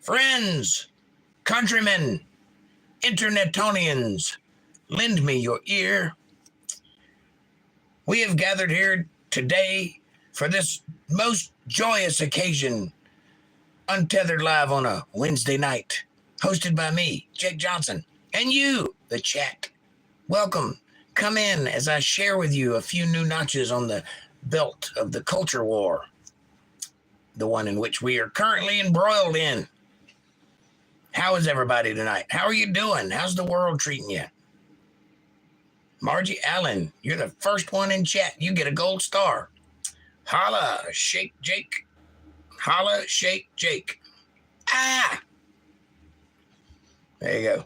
Friends, countrymen, internetonians, lend me your ear. We have gathered here today for this most joyous occasion, Untethered Live on a Wednesday night, hosted by me, Jake Johnson, and you, the chat. Welcome. Come in as I share with you a few new notches on the belt of the culture war, the one in which we are currently embroiled in. How is everybody tonight? How are you doing? How's the world treating you? Margie Allen, you're the first one in chat. You get a gold star. Holla, shake Jake. Holla, shake Jake. Ah! There you go.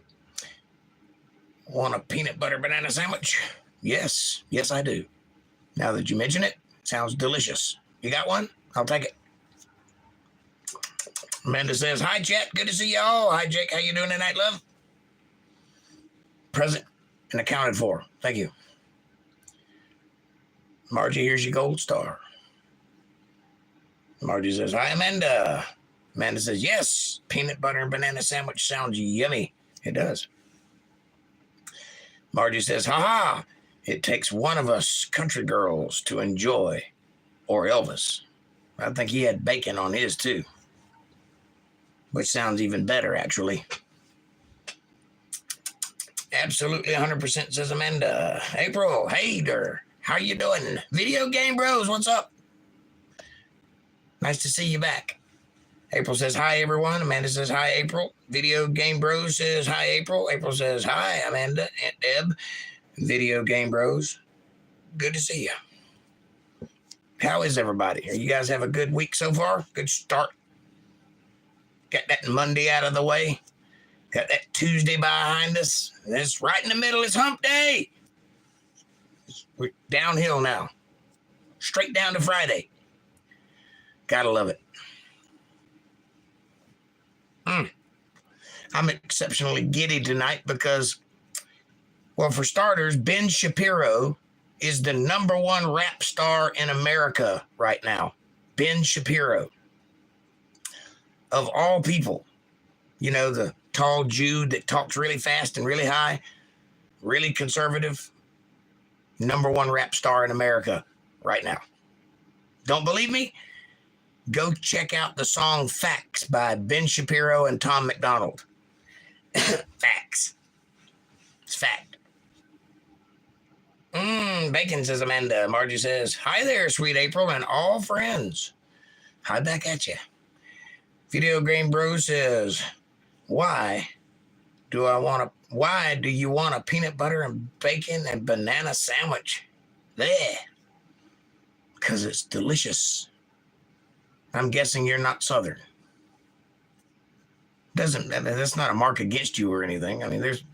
Want a peanut butter banana sandwich? Yes, I do. Now that you mention it, sounds delicious. You got one? I'll take it. Amanda says, hi, chat. Good to see y'all. Hi, Jake. How you doing tonight, love? Present and accounted for. Thank you. Margie, here's your gold star. Margie says, hi, Amanda. Amanda says, yes, peanut butter and banana sandwich sounds yummy. It does. Margie says, haha, it takes one of us country girls to enjoy, or Elvis. I think he had bacon on his too, which sounds even better, actually. Absolutely 100%, says Amanda. April, hey there. How you doing? Video Game Bros, what's up? Nice to see you back. April says, hi, everyone. Amanda says, hi, April. Video Game Bros says, hi, April. April says, hi, Amanda, Aunt Deb. Video Game Bros, good to see you. How is everybody? Are you guys have a good week so far? Good start? Got that Monday out of the way? Got that Tuesday behind us? It's right in the middle. It's hump day. We're downhill now. Straight down to Friday. Gotta love it. I'm exceptionally giddy tonight because, well, for starters, Ben Shapiro is the #1 rap star in America right now. Ben Shapiro. Of all people, you know, the tall Jew that talks really fast and really high, really conservative, #1 rap star in America right now. Don't believe me? Go check out the song Facts by Ben Shapiro and Tom McDonald. Facts. It's fact. Bacon, says Amanda. Margie says, hi there, sweet April, and all friends. Hi back at you. Video Game Bro says, why do you want a peanut butter and bacon and banana sandwich? There. Because it's delicious. I'm guessing you're not Southern. That's not a mark against you or anything. I mean, there's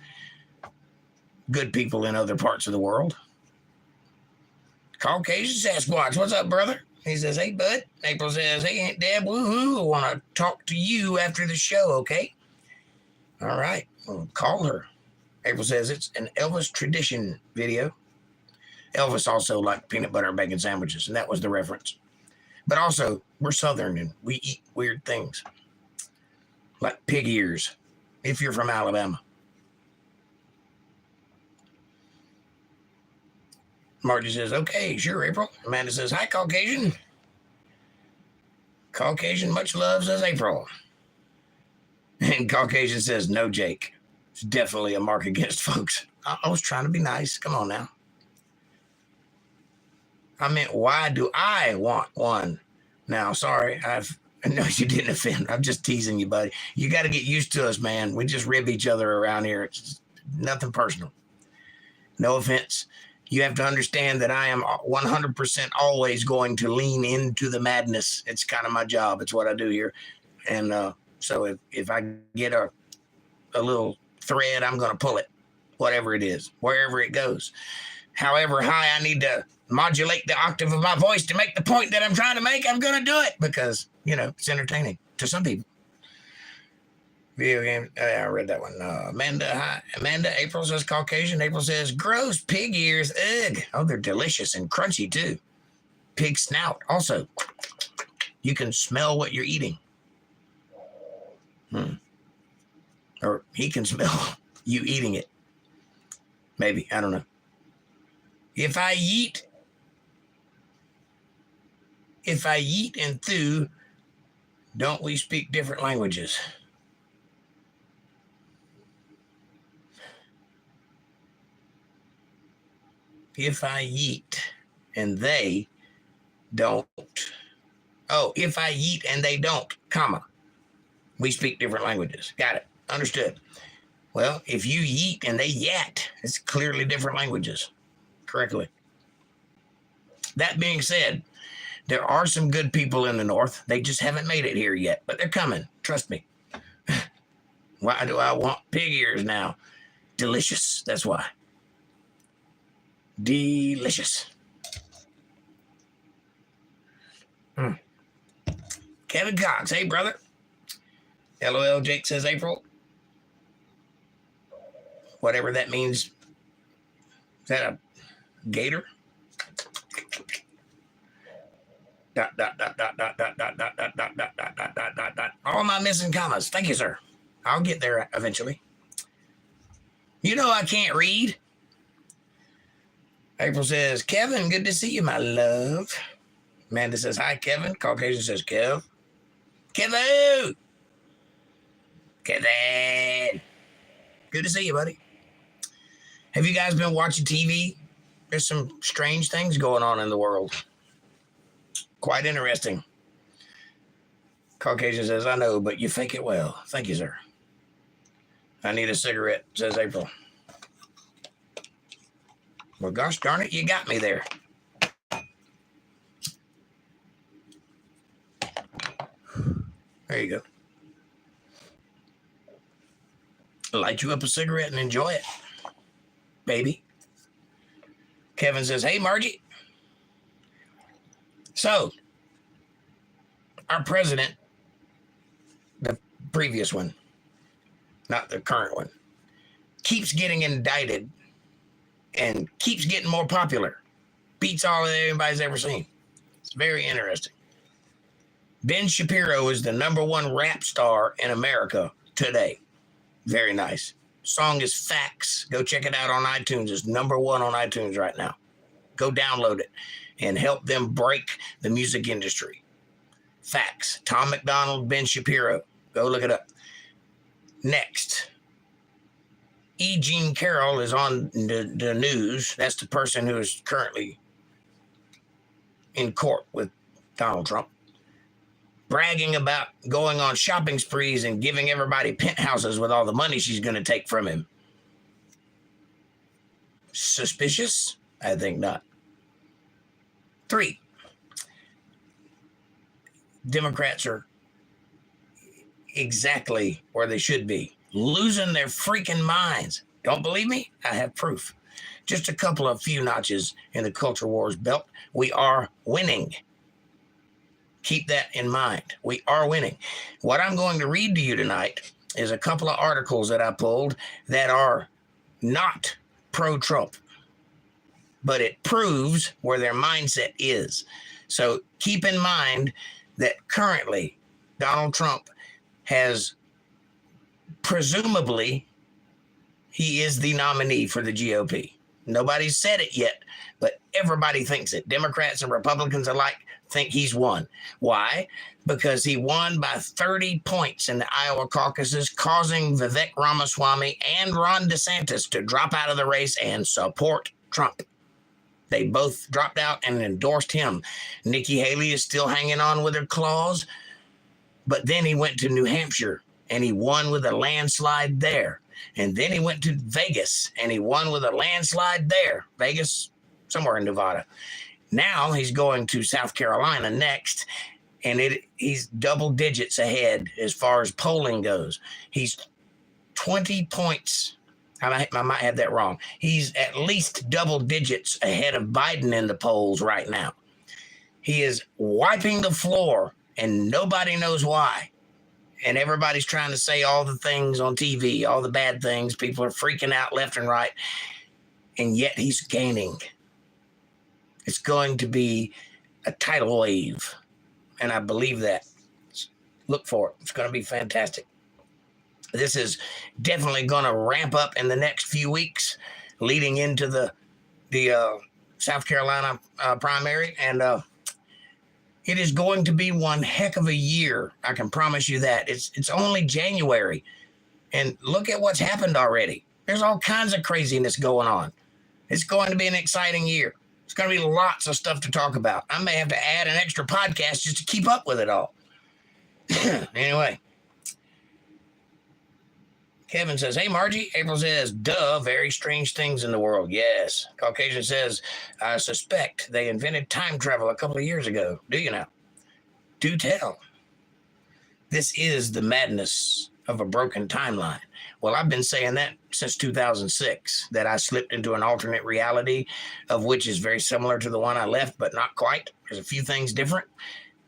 good people in other parts of the world. Caucasian Sasquatch, what's up, brother? He says, hey, bud. April says, hey, Aunt Deb, woohoo, I want to talk to you after the show, okay? All right, we'll call her. April says, it's an Elvis tradition video. Elvis also liked peanut butter and bacon sandwiches, and that was the reference. But also, we're Southern, and we eat weird things. Like pig ears, if you're from Alabama. Margie says, okay, sure, April. Amanda says, hi, Caucasian. Caucasian, much love, says April. And Caucasian says, no, Jake. It's definitely a mark against folks. I was trying to be nice. Come on now. I meant, why do I want one? Now, sorry, no, you didn't offend. I'm just teasing you, buddy. You got to get used to us, man. We just rib each other around here. It's nothing personal. No offense. You have to understand that I am 100% always going to lean into the madness. It's kind of my job. It's what I do here. And so if I get a little thread, I'm going to pull it, whatever it is, wherever it goes. However high I need to modulate the octave of my voice to make the point that I'm trying to make, I'm going to do it because, you know, it's entertaining to some people. Video game. I read that one. Amanda, hi. Amanda, April says Caucasian. April says gross pig ears. Ugh. Oh, they're delicious and crunchy too. Pig snout. Also, you can smell what you're eating. Or he can smell you eating it. Maybe. I don't know. If I yeet and thou, don't we speak different languages? If I yeet and they don't. Oh, if I yeet and they don't, comma. We speak different languages. Got it. Understood. Well, if you yeet and they yat, it's clearly different languages. Correctly. That being said, there are some good people in the North. They just haven't made it here yet, but they're coming. Trust me. Why do I want pig ears now? Delicious. That's why. Delicious. Kevin Cox. Hey, brother. LOL, Jake says April. Whatever that means. Is that a gator? Dot, dot, dot, dot, dot, dot, dot, dot, dot, dot, dot, dot, dot, dot, dot, dot. All my missing commas. Thank you, sir. I'll get there eventually. You know I can't read. April says, Kevin, good to see you, my love. Amanda says, hi, Kevin. Caucasian says, Kev. Kevin! Kevin! Good to see you, buddy. Have you guys been watching TV? There's some strange things going on in the world. Quite interesting. Caucasian says, I know, but you fake it well. Thank you, sir. I need a cigarette, says April. Well, gosh darn it, you got me there. There you go. Light you up a cigarette and enjoy it, baby. Kevin says, hey, Margie. So, our president, the previous one, not the current one, keeps getting indicted and keeps getting more popular. Beats all that anybody's ever seen. It's very interesting. Ben Shapiro is the #1 rap star in America today. Very nice. Song is Facts. Go check it out on iTunes. It's #1 on iTunes right now. Go download it and help them break the music industry. Facts. Tom McDonald, Ben Shapiro. Go look it up. Next. E. Jean Carroll is on the news. That's the person who is currently in court with Donald Trump, bragging about going on shopping sprees and giving everybody penthouses with all the money she's going to take from him. Suspicious? I think not. 3, Democrats are exactly where they should be, losing their freaking minds. Don't believe me? I have proof. Just a few notches in the culture wars belt. We are winning. Keep that in mind. We are winning. What I'm going to read to you tonight is a couple of articles that I pulled that are not pro-Trump, but it proves where their mindset is. So keep in mind that currently Donald Trump has, presumably, he is the nominee for the GOP. Nobody's said it yet, but everybody thinks it. Democrats and Republicans alike think he's won. Why? Because he won by 30 points in the Iowa caucuses, causing Vivek Ramaswamy and Ron DeSantis to drop out of the race and support Trump. They both dropped out and endorsed him. Nikki Haley is still hanging on with her claws, but then he went to New Hampshire and he won with a landslide there. And then he went to Vegas and he won with a landslide there. Vegas, somewhere in Nevada. Now he's going to South Carolina next, and he's double digits ahead as far as polling goes. He's 20 points. I might have that wrong. He's at least double digits ahead of Biden in the polls right now. He is wiping the floor, and nobody knows why. And everybody's trying to say all the things on TV, all the bad things. People are freaking out left and right, and yet he's gaining. It's going to be a tidal wave, and I believe that. Look for it. It's going to be fantastic. This is definitely going to ramp up in the next few weeks leading into the South Carolina primary. And it is going to be one heck of a year. I can promise you that. It's only January. And look at what's happened already. There's all kinds of craziness going on. It's going to be an exciting year. It's going to be lots of stuff to talk about. I may have to add an extra podcast just to keep up with it all. Anyway. Kevin says, hey, Margie. April says, duh, very strange things in the world. Yes. Caucasian says, I suspect they invented time travel a couple of years ago. Do you now? Do tell. This is the madness of a broken timeline. Well, I've been saying that since 2006, that I slipped into an alternate reality of which is very similar to the one I left, but not quite. There's a few things different,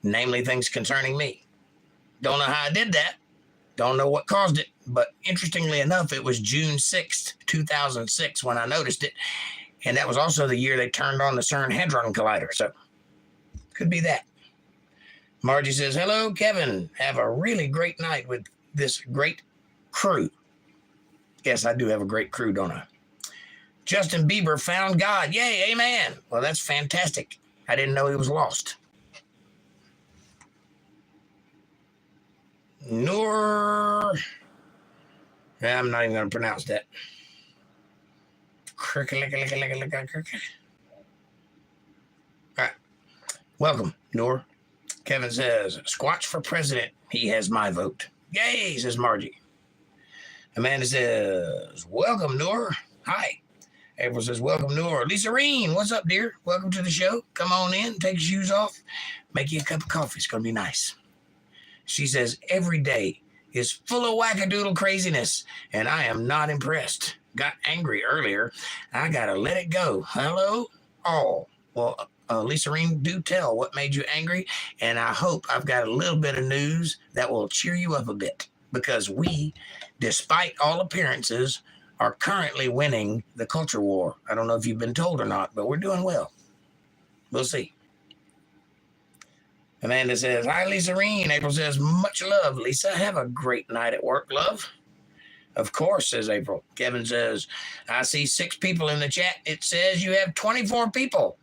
namely things concerning me. Don't know how I did that. Don't know what caused it, but interestingly enough, it was June 6th, 2006 when I noticed it. And that was also the year they turned on the CERN Hadron Collider. So could be that. Margie says, hello, Kevin. Have a really great night with this great crew. Yes, I do have a great crew, don't I? Justin Bieber found God. Yay, amen. Well, that's fantastic. I didn't know he was lost. Noor. I'm not even going to pronounce that. All right. Welcome, Noor. Kevin says, Squatch for president. He has my vote. Yay, says Margie. Amanda says, welcome, Noor. Hi. April says, welcome, Noor. Lisa Reen, what's up, dear? Welcome to the show. Come on in, take your shoes off, make you a cup of coffee. It's going to be nice. She says, every day is full of wackadoodle craziness, and I am not impressed. Got angry earlier. I got to let it go. Hello, all. Well, Lisa Reen, do tell what made you angry, and I hope I've got a little bit of news that will cheer you up a bit, because we, despite all appearances, are currently winning the culture war. I don't know if you've been told or not, but we're doing well. We'll see. Amanda says, hi, Lisa Reen. April says, much love, Lisa. Have a great night at work, love. Of course, says April. Kevin says, I see 6 people in the chat. It says you have 24 people.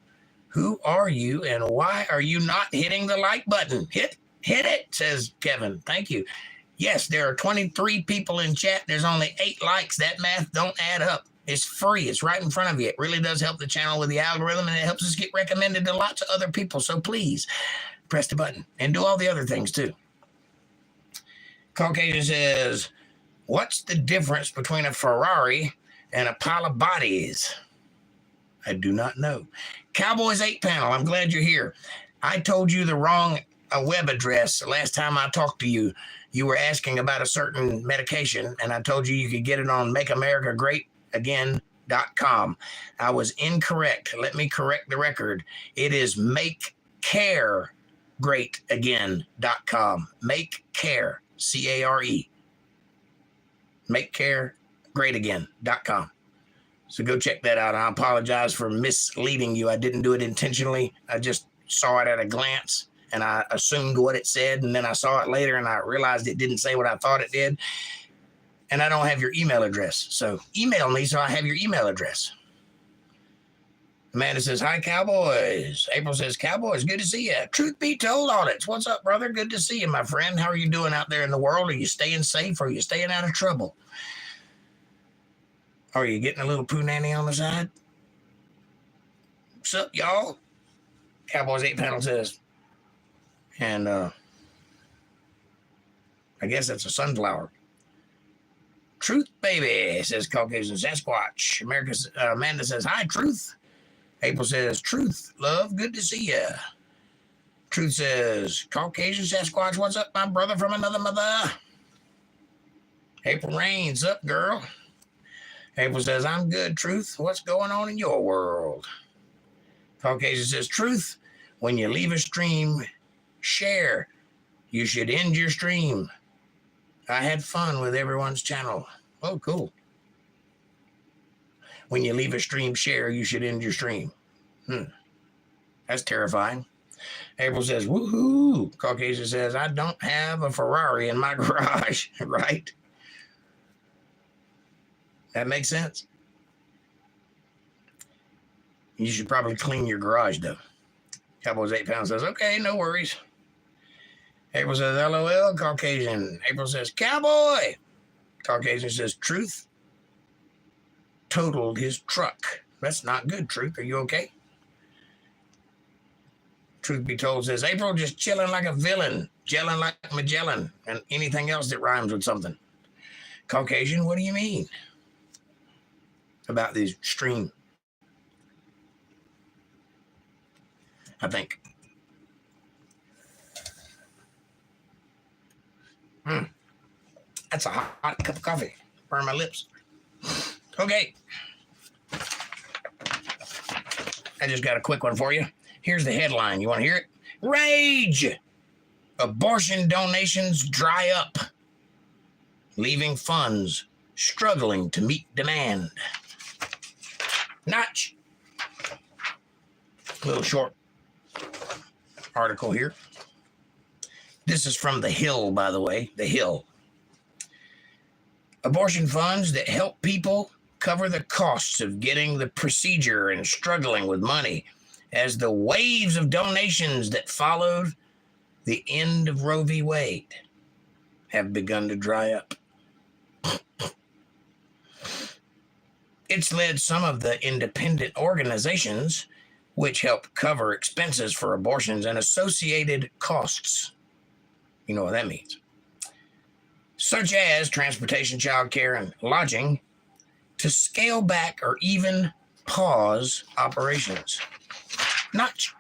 Who are you and why are you not hitting the like button? Hit it, says Kevin. Thank you. Yes, there are 23 people in chat. There's only 8 likes. That math don't add up. It's free. It's right in front of you. It really does help the channel with the algorithm, and it helps us get recommended to lots of other people. So please, press the button and do all the other things too. Caucasian says, what's the difference between a Ferrari and a pile of bodies? I do not know. Cowboys 8 panel, I'm glad you're here. I told you the wrong web address last time I talked to you. You were asking about a certain medication, and I told you you could get it on makeamericagreatagain.com. I was incorrect. Let me correct the record. It is makecaregreatagain.com. Make care, C-A-R-E. Makecaregreatagain.com. So go check that out. I apologize for misleading you. I didn't do it intentionally. I just saw it at a glance, and I assumed what it said, and then I saw it later, and I realized it didn't say what I thought it did. And I don't have your email address. So email me so I have your email address. Amanda says, hi, Cowboys. April says, Cowboys, good to see you. Truth be told, Audits, what's up, brother? Good to see you, my friend. How are you doing out there in the world? Are you staying safe? Or are you staying out of trouble? Are you getting a little poo nanny on the side? What's up, y'all? Cowboys 8 panel says, and I guess that's a sunflower. Truth, baby, says Caucasian Sasquatch. Amanda says, hi, Truth. April says, truth, love, good to see ya. Truth says, Caucasian Sasquatch, what's up, my brother from another mother? April Rains, up, girl. April says, I'm good, Truth. What's going on in your world? Caucasian says, Truth, when you leave a stream, share. You should end your stream. I had fun with everyone's channel. Oh, cool. When you leave a stream share, you should end your stream. That's terrifying. April says, woohoo. Caucasian says, I don't have a Ferrari in my garage, right? That makes sense. You should probably clean your garage, though. Cowboys 8 pounds says, okay, no worries. April says, LOL, Caucasian. April says, cowboy. Caucasian says, truth totaled his truck. That's not good, Truth. Are you okay? Truth be told says, April just chilling like a villain, gelling like Magellan, and anything else that rhymes with something. Caucasian, what do you mean about this stream? I think. That's a hot cup of coffee. Burn my lips. Okay. I just got a quick one for you. Here's the headline. You want to hear it? Rage! Abortion donations dry up, leaving funds struggling to meet demand. Notch. A little short article here. This is from The Hill, by the way. The Hill. Abortion funds that help people cover the costs of getting the procedure and struggling with money as the waves of donations that followed the end of Roe v. Wade have begun to dry up. It's led some of the independent organizations which help cover expenses for abortions and associated costs. You know what that means. Such as transportation, childcare, and lodging, to scale back or even pause operations. Notch.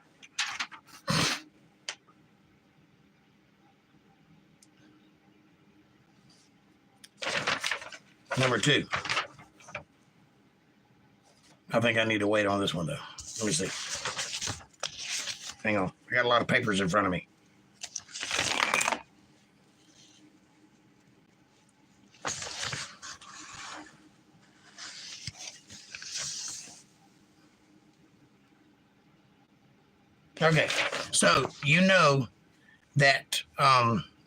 Number 2. I think I need to wait on this one, though. Let me see. Hang on. I got a lot of papers in front of me. Okay, so you know that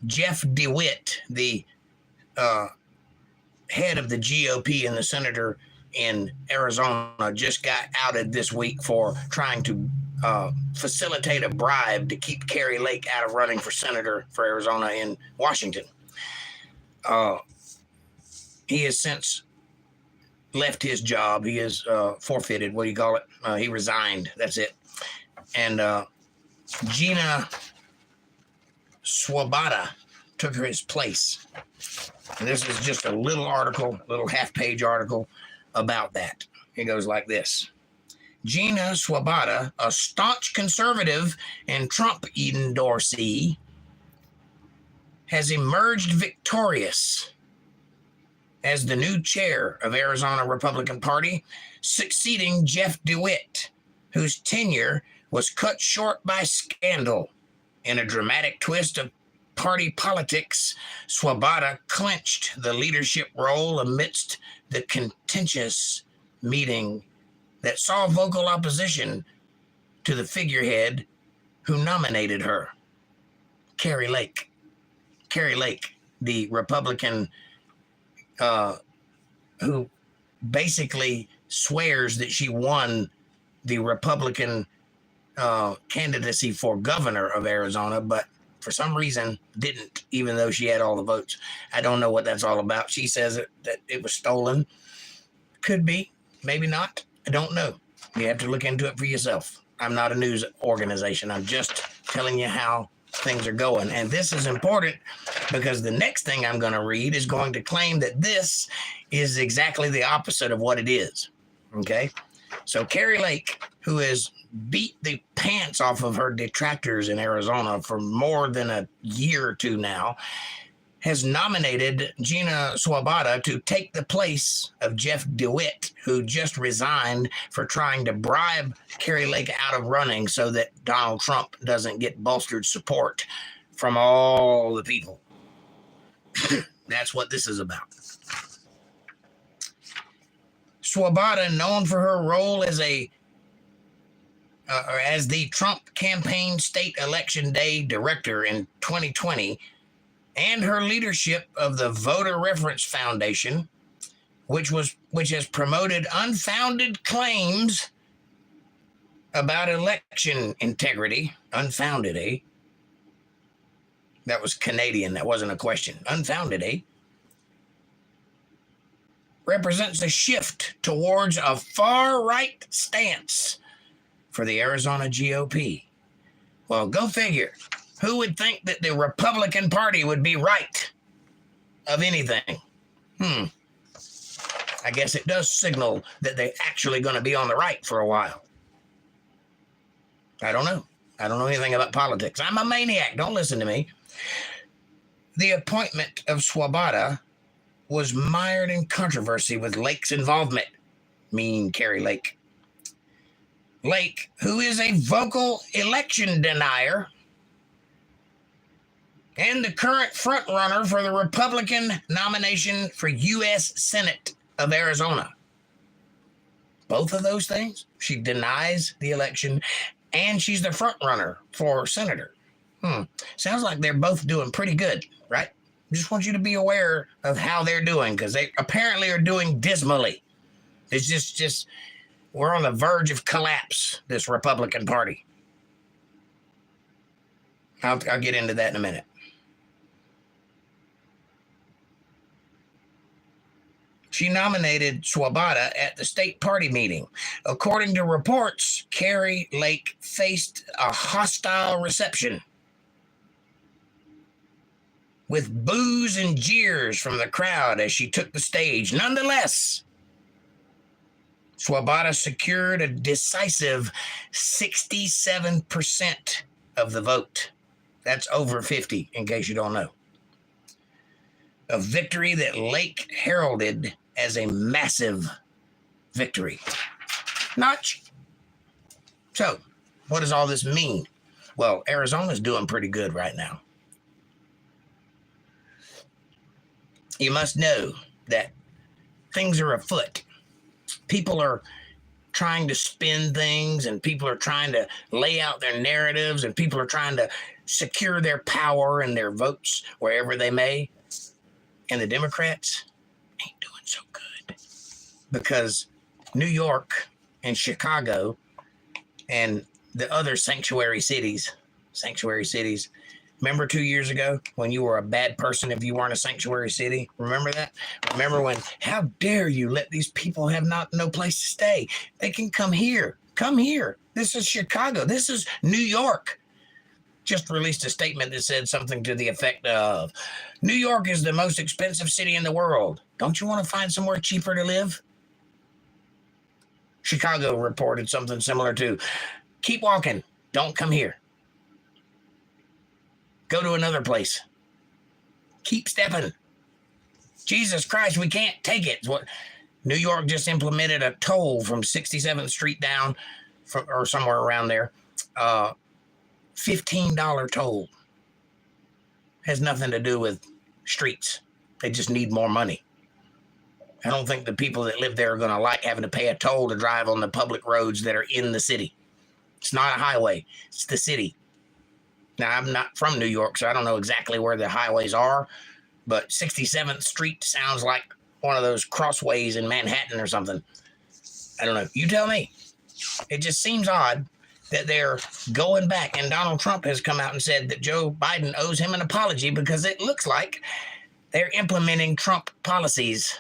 Jeff DeWitt, the head of the GOP and the senator in Arizona, just got outed this week for trying to facilitate a bribe to keep Kari Lake out of running for senator for Arizona in Washington. He has since left his job. He is forfeited. What do you call it? He resigned. That's it. And Gina Swoboda took his place. And this is just a little article, little half-page article about that. It goes like this. Gina Swoboda, a staunch conservative and Trump endorsee, has emerged victorious as the new chair of Arizona Republican Party, succeeding Jeff DeWitt, whose tenure was cut short by scandal. In a dramatic twist of party politics, Swoboda clinched the leadership role amidst the contentious meeting that saw vocal opposition to the figurehead who nominated her, Kari Lake. Kari Lake, the Republican who basically swears that she won the Republican candidacy for governor of Arizona, but for some reason didn't, even though she had all the votes. I don't know what that's all about. She says that it was stolen. Could be, maybe not. I don't know. You have to look into it for yourself. I'm not a news organization. I'm just telling you how things are going. And this is important because the next thing I'm going to read is going to claim that this is exactly the opposite of what it is. Okay? So Kari Lake, who has beat the pants off of her detractors in Arizona for more than a year or two now, has nominated Gina Swoboda to take the place of Jeff DeWitt, who just resigned for trying to bribe Kari Lake out of running so that Donald Trump doesn't get bolstered support from all the people. That's what this is about. Swoboda, known for her role as the Trump campaign state election day director in 2020, and her leadership of the Voter Reference Foundation, which has promoted unfounded claims about election integrity. Unfounded, eh? That was Canadian. That wasn't a question. Unfounded, eh? Represents a shift towards a far-right stance for the Arizona GOP. Well, go figure. Who would think that the Republican Party would be right of anything? I guess it does signal that they're actually going to be on the right for a while. I don't know. I don't know anything about politics. I'm a maniac. Don't listen to me. The appointment of Swoboda was mired in controversy with Lake's involvement. Mean Carrie Lake. Lake, who is a vocal election denier and the current frontrunner for the Republican nomination for U.S. Senate of Arizona. Both of those things. She denies the election and she's the frontrunner for senator. Sounds like they're both doing pretty good, right? Just want you to be aware of how they're doing because they apparently are doing dismally. It's just we're on the verge of collapse, this Republican Party. I'll get into that in a minute. She nominated Swoboda at the state party meeting. According to reports, Carrie Lake faced a hostile reception with boos and jeers from the crowd as she took the stage. Nonetheless, Swoboda secured a decisive 67% of the vote. That's over 50, in case you don't know. A victory that Lake heralded as a massive victory. Notch. So, what does all this mean? Well, Arizona's doing pretty good right now. You must know that things are afoot. People are trying to spin things and people are trying to lay out their narratives and people are trying to secure their power and their votes wherever they may. And the Democrats ain't doing so good because New York and Chicago and the other sanctuary cities, remember 2 years ago when you were a bad person if you weren't a sanctuary city? Remember that? Remember when, how dare you let these people have no place to stay? They can come here. Come here. This is Chicago. This is New York. Just released a statement that said something to the effect of, New York is the most expensive city in the world. Don't you want to find somewhere cheaper to live? Chicago reported something similar to, keep walking. Don't come here. Go to another place. Keep stepping. Jesus Christ, we can't take it. What New York just implemented a toll from 67th Street down, or somewhere around there. $15 toll. Has nothing to do with streets. They just need more money. I don't think the people that live there are going to like having to pay a toll to drive on the public roads that are in the city. It's not a highway. It's the city. Now, I'm not from New York, so I don't know exactly where the highways are, but 67th Street sounds like one of those crossways in Manhattan or something. I don't know. You tell me. It just seems odd that they're going back, and Donald Trump has come out and said that Joe Biden owes him an apology because it looks like they're implementing Trump policies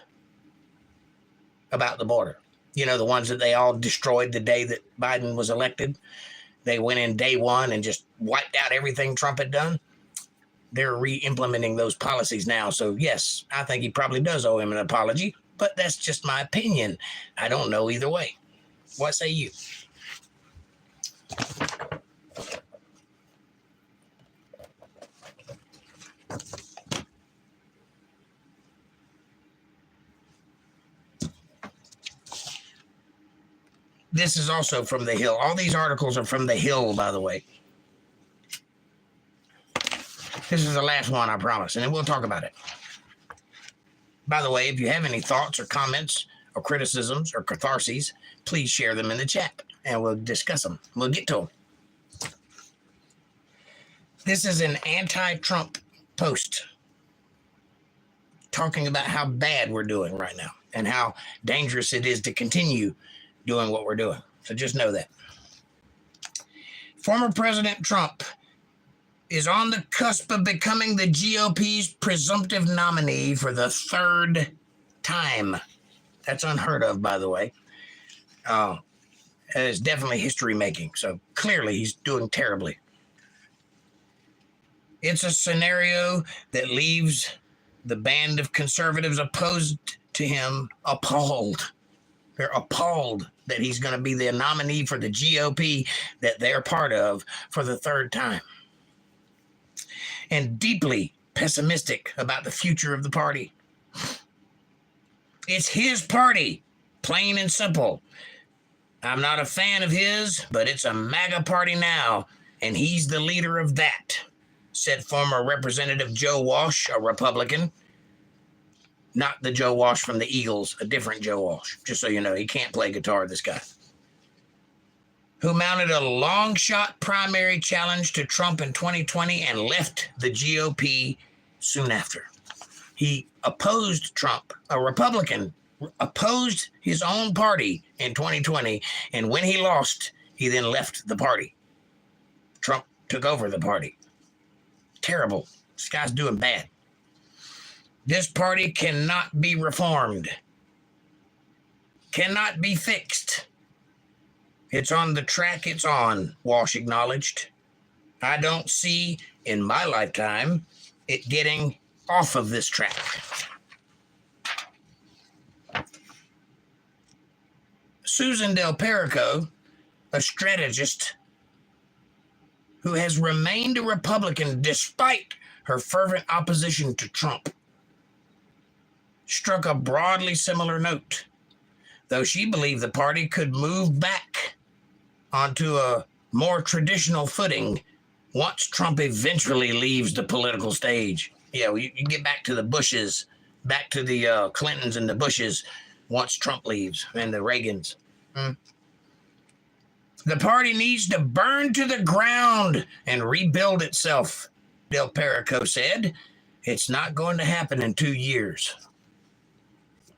about the border. You know, the ones that they all destroyed the day that Biden was elected. They went in day one and just wiped out everything Trump had done. They're re-implementing those policies now. So, yes, I think he probably does owe him an apology, but that's just my opinion. I don't know either way. What say you? This is also from The Hill. All these articles are from The Hill, by the way. This is the last one, I promise, and then we'll talk about it. By the way, if you have any thoughts or comments or criticisms or catharses, please share them in the chat, and we'll discuss them. We'll get to them. This is an anti-Trump post. talking about how bad we're doing right now and how dangerous it is to continue doing what we're doing. So just know that. Former President Trump is on the cusp of becoming the GOP's presumptive nominee for the third time. That's unheard of, by the way. It's definitely history making. So clearly he's doing terribly. It's a scenario that leaves the band of conservatives opposed to him appalled. They're appalled that he's going to be the nominee for the GOP that they're part of for the third time. And deeply pessimistic about the future of the party. It's his party, plain and simple. I'm not a fan of his, but it's a MAGA party now, and he's the leader of that, said former Representative Joe Walsh, a Republican. Not the Joe Walsh from the Eagles, a different Joe Walsh. Just so you know, he can't play guitar, this guy. Who mounted a long shot primary challenge to Trump in 2020 and left the GOP soon after. He opposed Trump, a Republican, opposed his own party in 2020, and when he lost, he then left the party. Trump took over the party. Terrible. This guy's doing bad. This party cannot be reformed. Cannot be fixed. It's on the track it's on, Walsh acknowledged. I don't see, in my lifetime, it getting off of this track. Susan Del Perico, a strategist who has remained a Republican despite her fervent opposition to Trump, struck a broadly similar note, though she believed the party could move back onto a more traditional footing once Trump eventually leaves the political stage. Yeah, you get back to the Bushes, back to the Clintons and the Bushes once Trump leaves, and the Reagans. The party needs to burn to the ground and rebuild itself, Del Perico said. It's not going to happen in 2 years.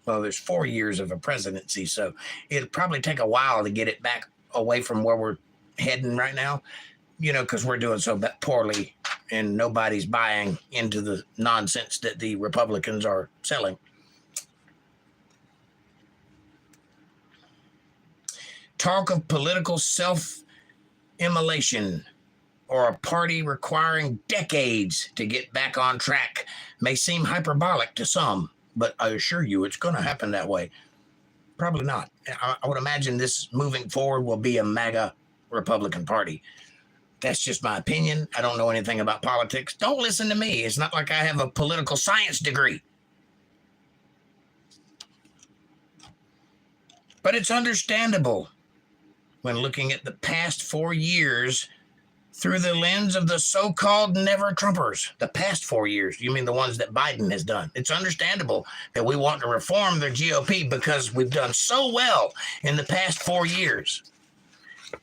Well, there's 4 years of a presidency, so it'll probably take a while to get it back away from where we're heading right now, you know, because we're doing so poorly and nobody's buying into the nonsense that the Republicans are selling. Talk of political self-immolation or a party requiring decades to get back on track may seem hyperbolic to some, but I assure you it's going to happen that way. Probably not. I would imagine this moving forward will be a MAGA Republican Party. That's just my opinion. I don't know anything about politics. Don't listen to me. It's not like I have a political science degree. But it's understandable when looking at the past 4 years through the lens of the so-called never-Trumpers. The past 4 years, you mean the ones that Biden has done. It's understandable that we want to reform the GOP because we've done so well in the past 4 years.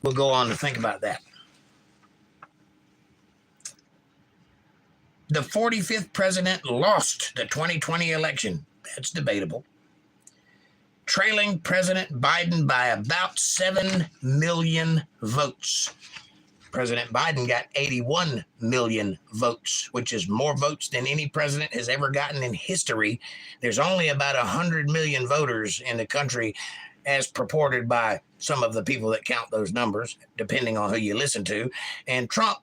We'll go on to think about that. The 45th president lost the 2020 election. That's debatable. Trailing President Biden by about 7 million votes. President Biden got 81 million votes, which is more votes than any president has ever gotten in history. There's only about 100 million voters in the country, as purported by some of the people that count those numbers, depending on who you listen to. And Trump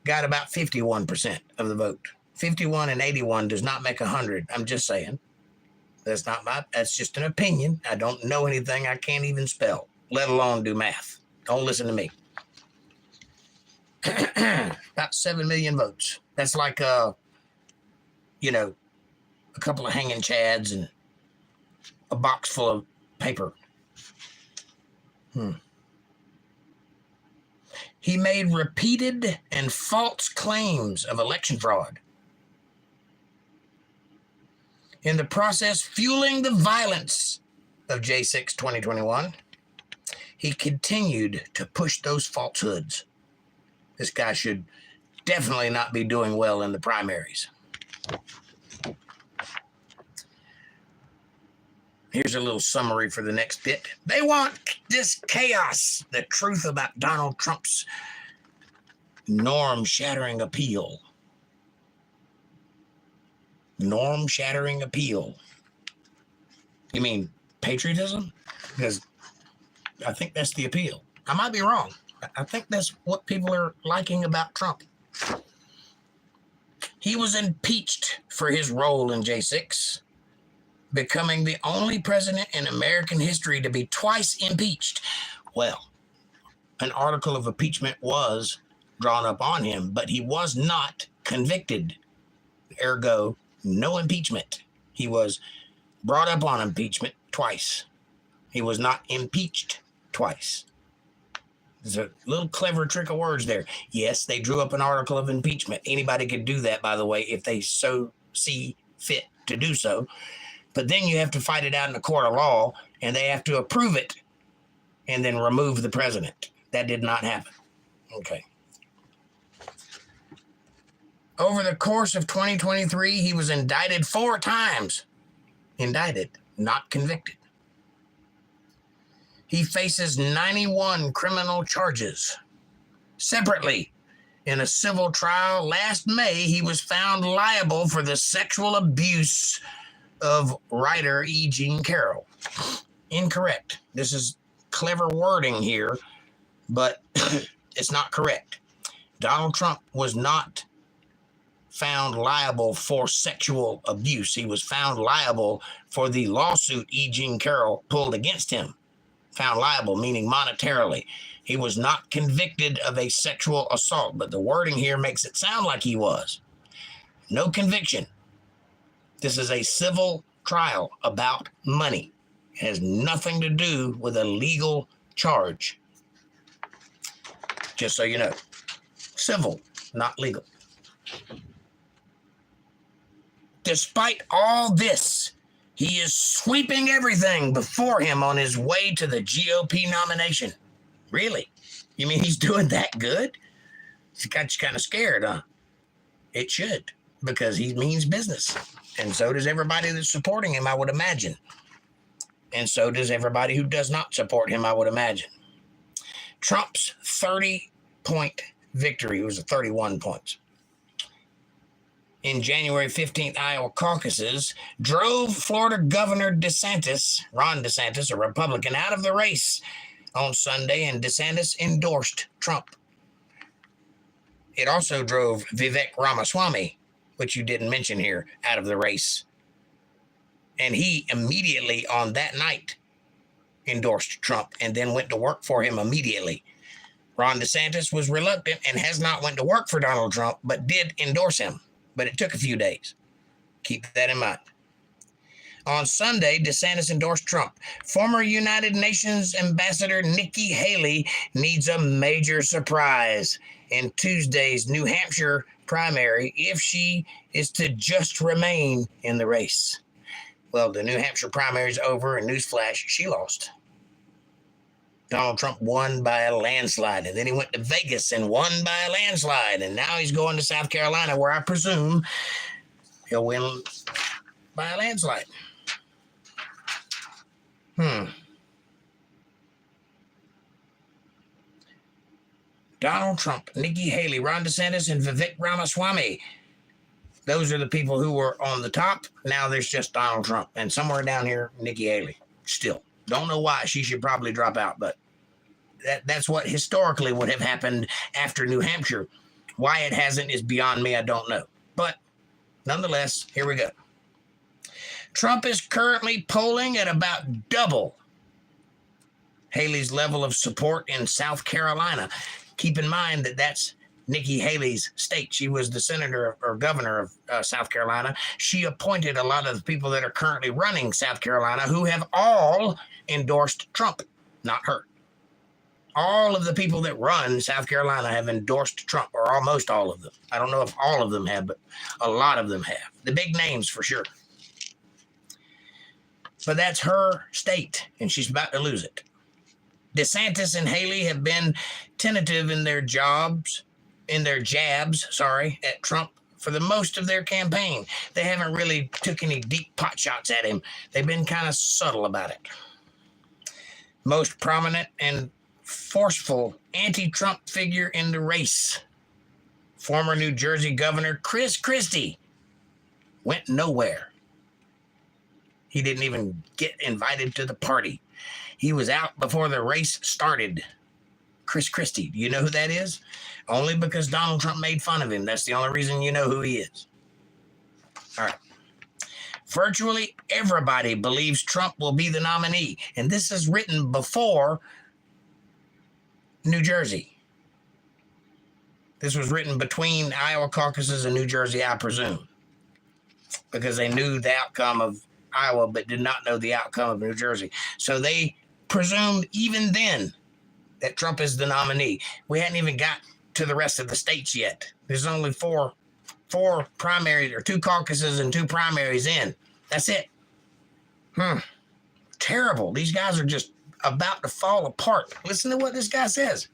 got about 51% of the vote. 51 and 81 does not make 100. I'm just saying. That's just an opinion. I don't know anything. I can't even spell, let alone do math. Don't listen to me. About 7 million votes. That's like, a couple of hanging chads and a box full of paper. He made repeated and false claims of election fraud. In the process, fueling the violence of J6 2021, he continued to push those falsehoods. This guy should definitely not be doing well in the primaries. Here's a little summary for the next bit. They want this chaos, the truth about Donald Trump's norm-shattering appeal. Norm-shattering appeal. You mean patriotism? Because I think that's the appeal. I might be wrong. I think that's what people are liking about Trump. He was impeached for his role in J6, becoming the only president in American history to be twice impeached. Well, an article of impeachment was drawn up on him, but he was not convicted. Ergo, no impeachment. He was brought up on impeachment twice. He was not impeached twice. There's a little clever trick of words there. Yes, they drew up an article of impeachment. Anybody could do that, by the way, if they so see fit to do so. But then you have to fight it out in the court of law, and they have to approve it and then remove the president. That did not happen. Okay. Over the course of 2023, he was indicted 4 times. Indicted, not convicted. He faces 91 criminal charges. Separately, in a civil trial last May, he was found liable for the sexual abuse of writer E. Jean Carroll. Incorrect. This is clever wording here, but it's not correct. Donald Trump was not found liable for sexual abuse. He was found liable for the lawsuit E. Jean Carroll pulled against him. Found liable, meaning monetarily. He was not convicted of a sexual assault, but the wording here makes it sound like he was. No conviction. This is a civil trial about money. It has nothing to do with a legal charge. Just so you know. Civil, not legal. Despite all this, he is sweeping everything before him on his way to the GOP nomination. Really? You mean he's doing that good? It's got you kind of scared, huh? It should, because he means business. And so does everybody that's supporting him, I would imagine. And so does everybody who does not support him, I would imagine. Trump's 30-point victory, it was 31 points, in January 15th Iowa caucuses drove Florida Governor DeSantis, Ron DeSantis, a Republican, out of the race on Sunday, and DeSantis endorsed Trump. It also drove Vivek Ramaswamy, which you didn't mention here, out of the race. And he immediately on that night endorsed Trump and then went to work for him immediately. Ron DeSantis was reluctant and has not went to work for Donald Trump, but did endorse him. But it took a few days. Keep that in mind. On Sunday, DeSantis endorsed Trump. Former United Nations Ambassador Nikki Haley needs a major surprise in Tuesday's New Hampshire primary if she is to just remain in the race. Well, the New Hampshire primary is over, and newsflash, she lost. Donald Trump won by a landslide, and then he went to Vegas and won by a landslide, and now he's going to South Carolina, where I presume he'll win by a landslide. Donald Trump, Nikki Haley, Ron DeSantis, and Vivek Ramaswamy. Those are the people who were on the top. Now there's just Donald Trump, and somewhere down here, Nikki Haley. Still. Don't know why. She should probably drop out, but that's what historically would have happened after New Hampshire. Why it hasn't is beyond me. I don't know. But nonetheless, here we go. Trump is currently polling at about double Haley's level of support in South Carolina. Keep in mind that that's Nikki Haley's state. She was the senator or governor of South Carolina. She appointed a lot of the people that are currently running South Carolina who have all endorsed Trump, not her. All of the people that run South Carolina have endorsed Trump, or almost all of them. I don't know if all of them have, but a lot of them have. The big names for sure. But that's her state, and she's about to lose it. DeSantis and Haley have been tentative in their jabs, at Trump for the most of their campaign. They haven't really took any deep pot shots at him. They've been kind of subtle about it. Most prominent and forceful anti-Trump figure in the race, former New Jersey Governor Chris Christie, went nowhere. He didn't even get invited to the party. He was out before the race started. Chris Christie, do you know who that is? Only because Donald Trump made fun of him. That's the only reason you know who he is. All right. Virtually everybody believes Trump will be the nominee. And this is written before New Jersey. This was written between Iowa caucuses and New Jersey, I presume, because they knew the outcome of Iowa but did not know the outcome of New Jersey. So they presumed even then that Trump is the nominee. We hadn't even got to the rest of the states yet. There's only four primaries, or 2 caucuses and 2 primaries in. That's it. Terrible. These guys are just about to fall apart. Listen to what this guy says.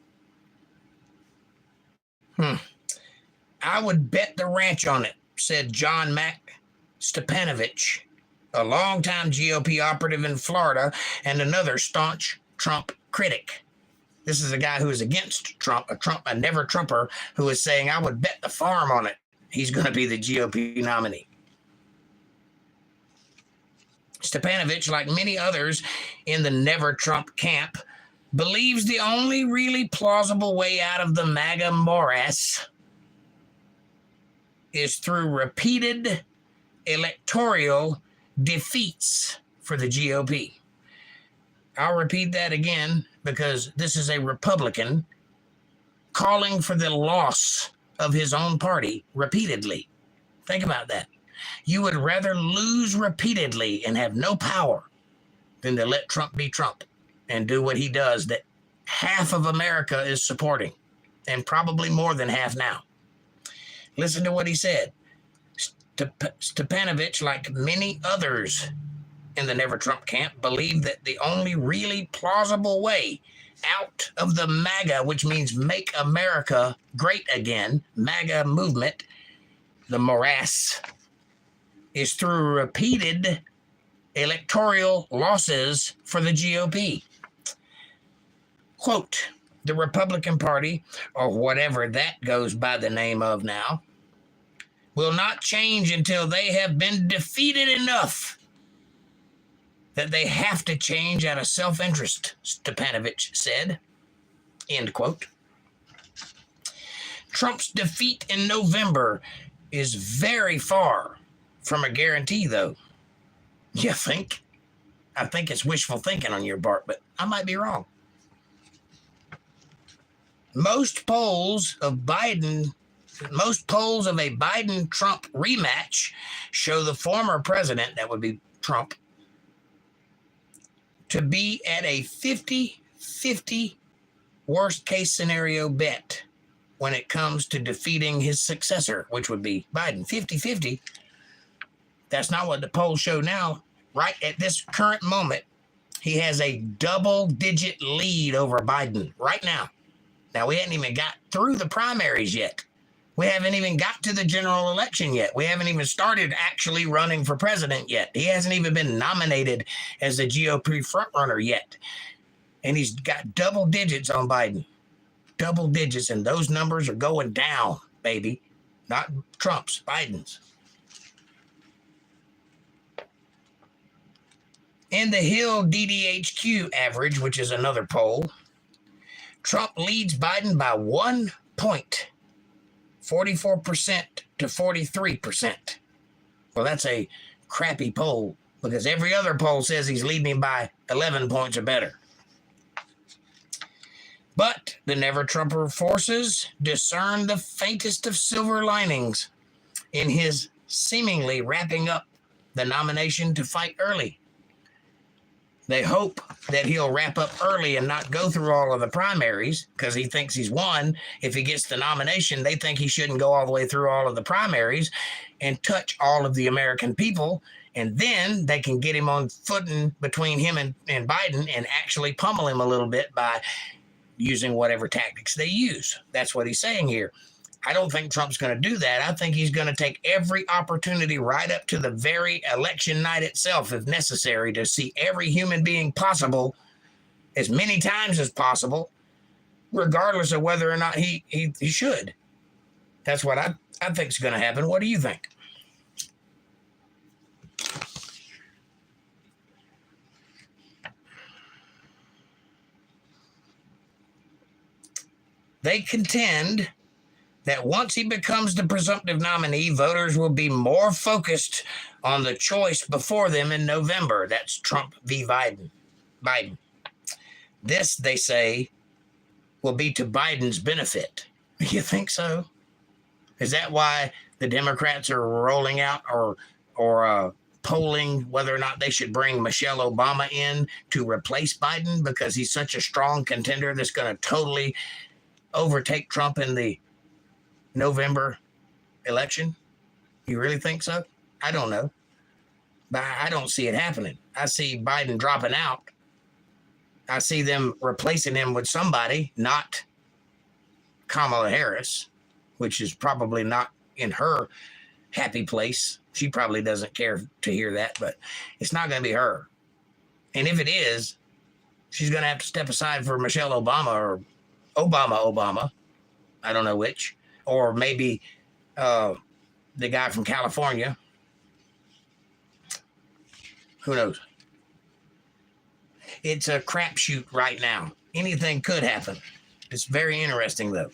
I would bet the ranch on it, said John Mac Stepanovich, a longtime GOP operative in Florida and another staunch Trump critic. This is a guy who is against Trump, a never Trumper, who is saying, I would bet the farm on it. He's going to be the GOP nominee. Stepanovich, like many others in the never Trump camp, believes the only really plausible way out of the MAGA morass is through repeated electoral defeats for the GOP. I'll repeat that again, because this is a Republican calling for the loss of his own party repeatedly. Think about that. You would rather lose repeatedly and have no power than to let Trump be Trump and do what he does that half of America is supporting, and probably more than half now. Listen to what he said. Stepanovich, like many others in the never Trump camp, believe that the only really plausible way out of the MAGA, which means Make America Great Again, MAGA movement, the morass, is through repeated electoral losses for the GOP. Quote, the Republican Party, or whatever that goes by the name of now, will not change until they have been defeated enough that they have to change out of self-interest, Stepanovich said, end quote. Trump's defeat in November is very far from a guarantee, though. You think? I think it's wishful thinking on your part, but I might be wrong. Most polls of a Biden-Trump rematch show the former president, that would be Trump, to be at a 50-50 worst case scenario bet when it comes to defeating his successor, which would be Biden. 50-50. That's not what the polls show now. Right at this current moment, he has a double-digit lead over Biden right now. Now, we hadn't even got through the primaries yet. We haven't even got to the general election yet. We haven't even started actually running for president yet. He hasn't even been nominated as the GOP frontrunner yet. And he's got double digits on Biden. Double digits, and those numbers are going down, baby. Not Trump's, Biden's. In the Hill DDHQ average, which is another poll, Trump leads Biden by 1 point, 44% to 43%. Well, that's a crappy poll, because every other poll says he's leading him by 11 points or better. But the never-Trumper forces discern the faintest of silver linings in his seemingly wrapping up the nomination to fight early. They hope that he'll wrap up early and not go through all of the primaries, because he thinks he's won. If he gets the nomination, they think he shouldn't go all the way through all of the primaries and touch all of the American people. And then they can get him on footing between him and Biden and actually pummel him a little bit by using whatever tactics they use. That's what he's saying here. I don't think Trump's going to do that. I think he's going to take every opportunity right up to the very election night itself, if necessary, to see every human being possible as many times as possible, regardless of whether or not he should. That's what I think is going to happen. What do you think? They contend that once he becomes the presumptive nominee, voters will be more focused on the choice before them in November. That's Trump v. Biden. This, they say, will be to Biden's benefit. You think so? Is that why the Democrats are rolling out or polling whether or not they should bring Michelle Obama in to replace Biden because he's such a strong contender that's going to totally overtake Trump in the November election? You really think so? I don't know. But I don't see it happening. I see Biden dropping out. I see them replacing him with somebody, not Kamala Harris, which is probably not in her happy place. She probably doesn't care to hear that, but it's not going to be her. And if it is, she's going to have to step aside for Michelle Obama or Obama. I don't know which. Or maybe the guy from California. Who knows? It's a crapshoot right now. Anything could happen. It's very interesting, though.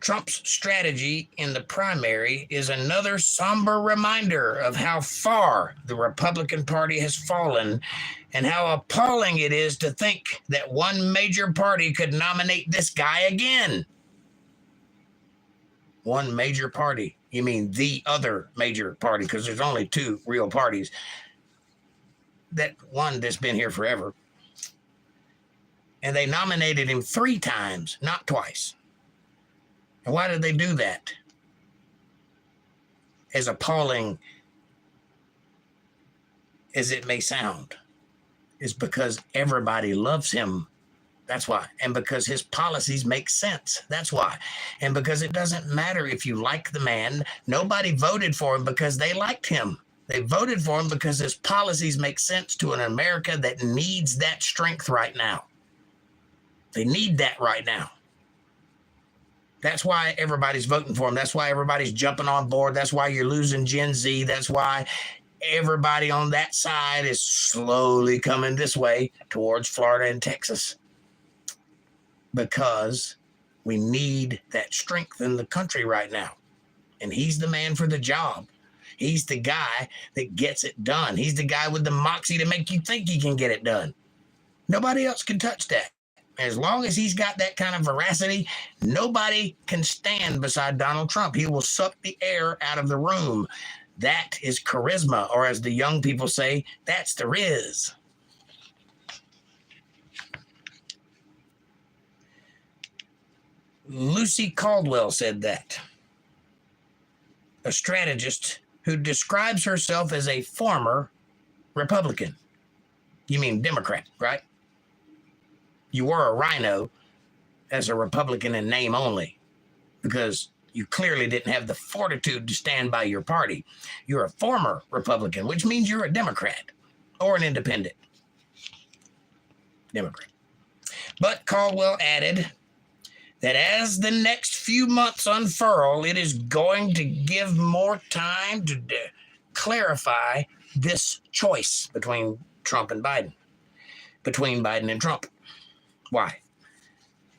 Trump's strategy in the primary is another somber reminder of how far the Republican Party has fallen and how appalling it is to think that one major party could nominate this guy again. One major party. You mean the other major party, because there's only two real parties. That one that's been here forever. And they nominated him 3 times, not twice. And why did they do that? As appalling as it may sound, is because everybody loves him. That's why. And because his policies make sense. That's why. And because it doesn't matter if you like the man. Nobody voted for him because they liked him. They voted for him because his policies make sense to an America that needs that strength right now. They need that right now. That's why everybody's voting for him. That's why everybody's jumping on board. That's why you're losing Gen Z. That's why everybody on that side is slowly coming this way towards Florida and Texas. Because we need that strength in the country right now. And he's the man for the job. He's the guy that gets it done. He's the guy with the moxie to make you think he can get it done. Nobody else can touch that. As long as he's got that kind of veracity, nobody can stand beside Donald Trump. He will suck the air out of the room. That is charisma, or as the young people say, that's the Riz. Lucy Caldwell said that. A strategist who describes herself as a former Republican. You mean Democrat, right? You were a rhino as a Republican in name only because you clearly didn't have the fortitude to stand by your party. You're a former Republican, which means you're a Democrat or an independent Democrat. But Caldwell added that as the next few months unfurl, it is going to give more time to clarify this choice between Trump and Biden, between Biden and Trump. Why?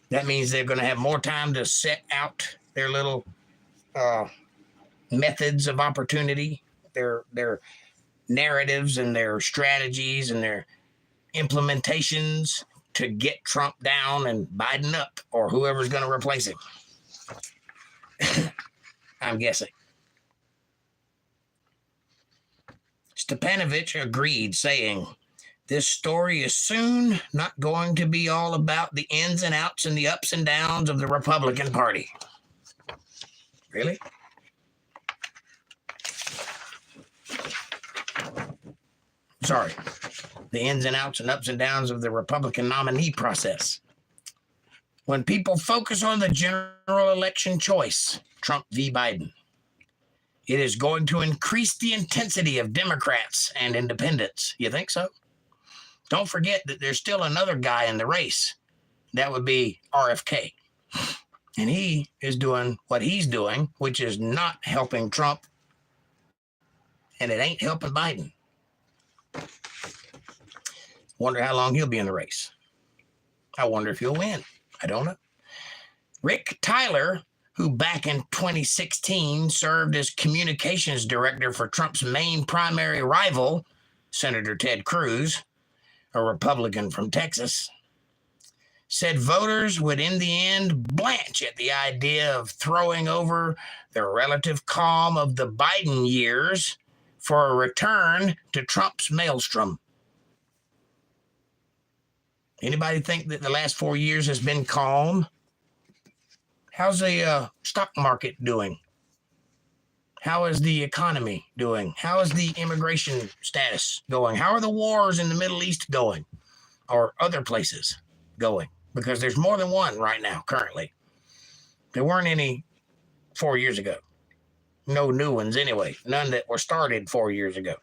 That means they're going to have more time to set out their little methods of opportunity, their narratives and their strategies and their implementations to get Trump down and Biden up, or whoever's going to replace him. I'm guessing. Stepanovich agreed, saying, "This story is soon not going to be all about the ins and outs and the ups and downs of the Republican Party." Really? Sorry. The ins and outs and ups and downs of the Republican nominee process. When people focus on the general election choice, Trump v. Biden, it is going to increase the intensity of Democrats and independents. You think so? Don't forget that there's still another guy in the race. That would be RFK. And he is doing what he's doing, which is not helping Trump, and it ain't helping Biden. Wonder how long he'll be in the race. I wonder if he'll win. I don't know. Rick Tyler, who back in 2016 served as communications director for Trump's main primary rival, Senator Ted Cruz, a Republican from Texas, said voters would in the end blanch at the idea of throwing over the relative calm of the Biden years for a return to Trump's maelstrom. Anybody think that the last 4 years has been calm? How's the stock market doing? How is the economy doing? How is the immigration status going? How are the wars in the Middle East going? Or other places going? Because there's more than one right now, currently. There weren't any 4 years ago. No new ones anyway. None that were started 4 years ago.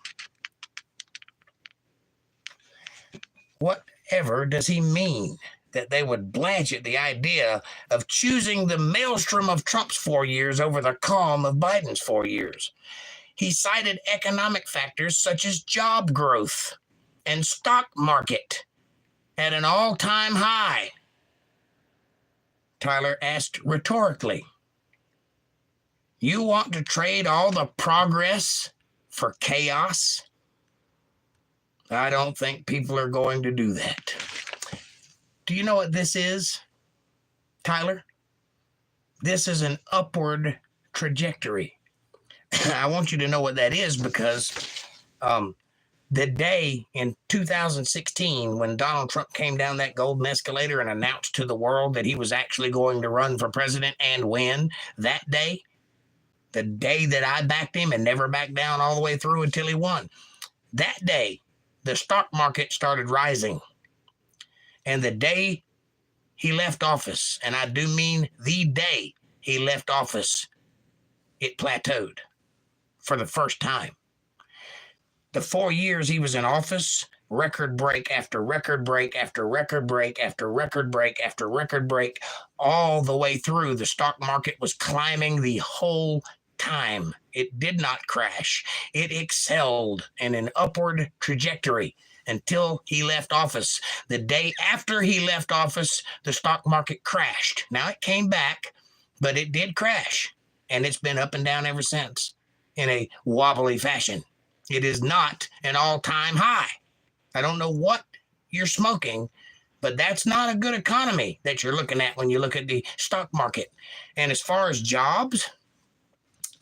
Whatever does he mean that they would blanch at the idea of choosing the maelstrom of Trump's 4 years over the calm of Biden's 4 years? He cited economic factors such as job growth and stock market at an all-time high. Tyler asked rhetorically, "You want to trade all the progress for chaos?" I don't think people are going to do that. Do you know what this is, Tyler? This is an upward trajectory. I want you to know what that is because the day in 2016 when Donald Trump came down that golden escalator and announced to the world that he was actually going to run for president and win, that day, the day that I backed him and never backed down all the way through until he won, that day, the stock market started rising. And the day he left office, and I do mean the day he left office, it plateaued for the first time. The 4 years he was in office, record break after record break after record break after record break after record break, all the way through, the stock market was climbing the whole time. It did not crash. It excelled in an upward trajectory until he left office. The day after he left office, the stock market crashed. Now it came back, but it did crash, and it's been up and down ever since in a wobbly fashion. It is not an all-time high. I don't know what you're smoking, but that's not a good economy that you're looking at when you look at the stock market. And as far as jobs,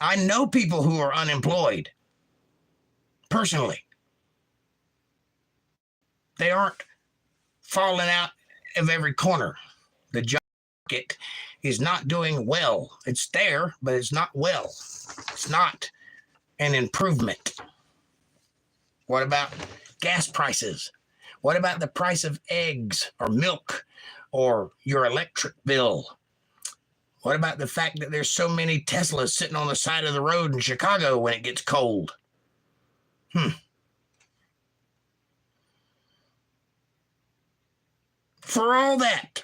I know people who are unemployed personally. They aren't falling out of every corner. The job market is not doing well. It's there, but it's not well. It's not an improvement. What about gas prices? What about the price of eggs or milk or your electric bill? What about the fact that there's so many Teslas sitting on the side of the road in Chicago when it gets cold? For all that,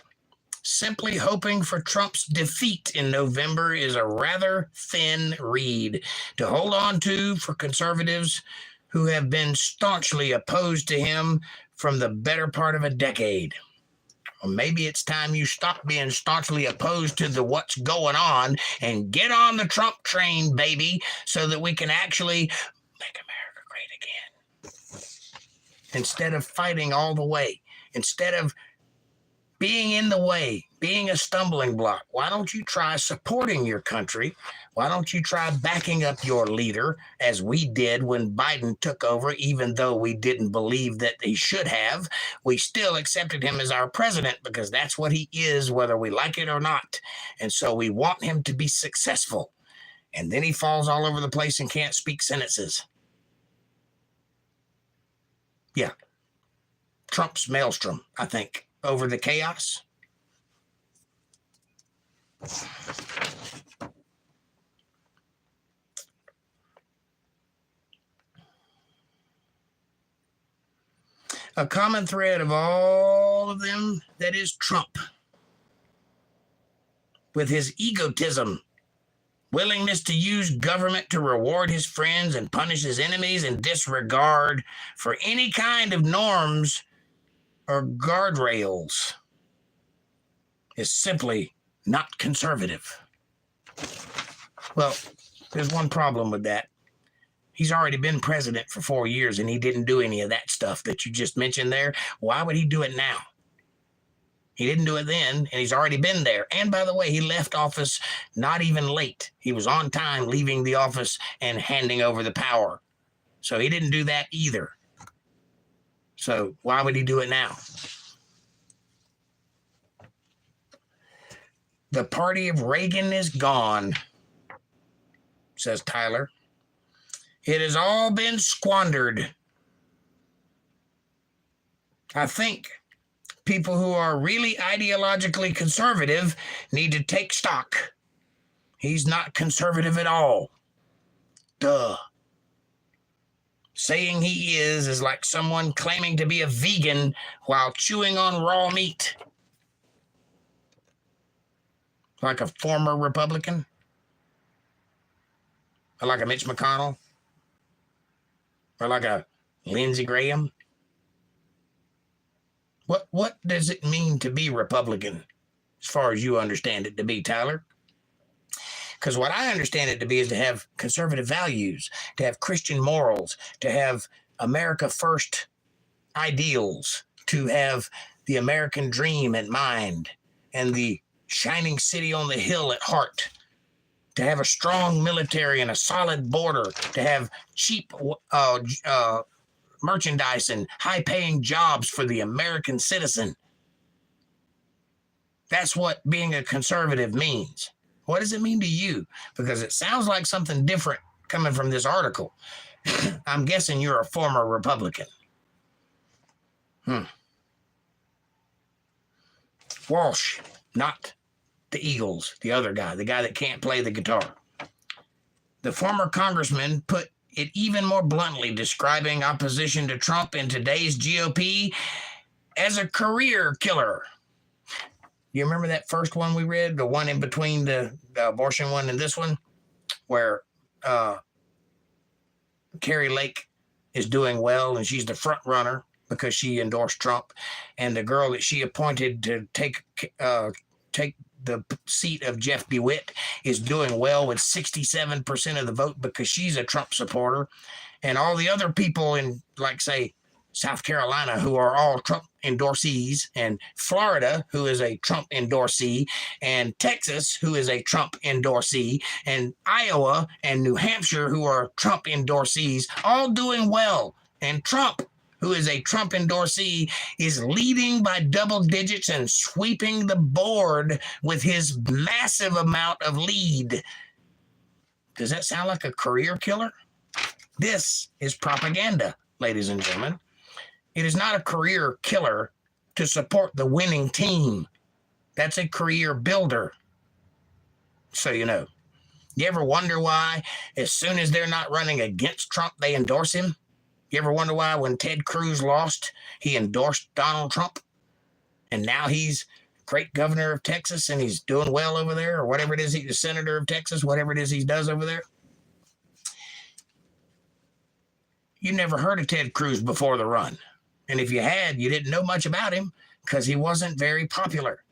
simply hoping for Trump's defeat in November is a rather thin reed to hold on to for conservatives who have been staunchly opposed to him from the better part of a decade. Or maybe it's time you stop being staunchly opposed to the what's going on and get on the Trump train, baby, so that we can actually make America great again. Instead of fighting all the way, instead of being in the way, being a stumbling block, why don't you try supporting your country? Why don't you try backing up your leader as we did when Biden took over, even though we didn't believe that he should have? We still accepted him as our president because that's what he is, whether we like it or not. And so we want him to be successful. And then he falls all over the place and can't speak sentences. Yeah. Trump's maelstrom, I think, over the chaos. A common thread of all of them, that is Trump. With his egotism, willingness to use government to reward his friends and punish his enemies, and disregard for any kind of norms or guardrails, is simply not conservative. Well, there's one problem with that. He's already been president for 4 years, and he didn't do any of that stuff that you just mentioned there. Why would he do it now? He didn't do it then, and he's already been there. And by the way, he left office not even late. He was on time leaving the office and handing over the power. So he didn't do that either. So why would he do it now? The party of Reagan is gone, says Tyler. It has all been squandered. I think people who are really ideologically conservative need to take stock. He's not conservative at all. Duh. Saying he is like someone claiming to be a vegan while chewing on raw meat. Like a former Republican? Or like a Mitch McConnell? Or like a Lindsey Graham? What does it mean to be Republican, as far as you understand it to be, Tyler? Because what I understand it to be is to have conservative values, to have Christian morals, to have America first ideals, to have the American dream at mind, and the shining city on the hill at heart, to have a strong military and a solid border, to have cheap merchandise and high-paying jobs for the American citizen. That's what being a conservative means. What does it mean to you? Because it sounds like something different coming from this article. I'm guessing you're a former Republican. Walsh, not the Eagles, the other guy, the guy that can't play the guitar. The former congressman put it even more bluntly, describing opposition to Trump in today's GOP as a career killer. You remember that first one we read, the one in between the abortion one and this one, where Carrie Lake is doing well and she's the front runner because she endorsed Trump, and the girl that she appointed to take the seat of Jeff DeWitt is doing well with 67% of the vote because she's a Trump supporter. And all the other people in, like, say, South Carolina, who are all Trump endorsees, and Florida, who is a Trump endorsee, and Texas, who is a Trump endorsee, and Iowa and New Hampshire, who are Trump endorsees, all doing well. And Trump, who is a Trump endorsee, is leading by double digits and sweeping the board with his massive amount of lead. Does that sound like a career killer? This is propaganda, ladies and gentlemen. It is not a career killer to support the winning team. That's a career builder. So you know. You ever wonder why, as soon as they're not running against Trump, they endorse him? You ever wonder why when Ted Cruz lost, he endorsed Donald Trump? And now he's great governor of Texas and he's doing well over there, or whatever it is, he's the senator of Texas, whatever it is he does over there. You never heard of Ted Cruz before the run. And if you had, you didn't know much about him because he wasn't very popular.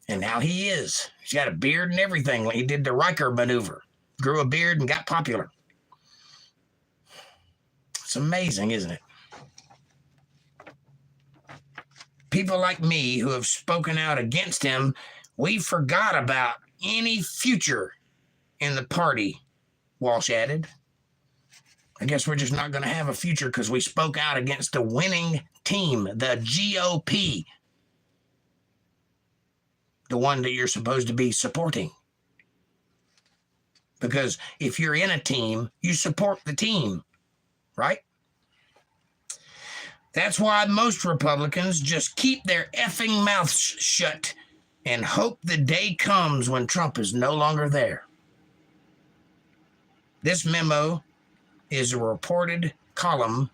And now he is. He's got a beard and everything. He did the Riker maneuver, grew a beard and got popular. It's amazing, isn't it? People like me who have spoken out against him, we forgot about any future in the party, Walsh added. I guess we're just not going to have a future because we spoke out against the winning team, the GOP, the one that you're supposed to be supporting. Because if you're in a team, you support the team. Right? That's why most Republicans just keep their effing mouths shut and hope the day comes when Trump is no longer there. This memo is a reported column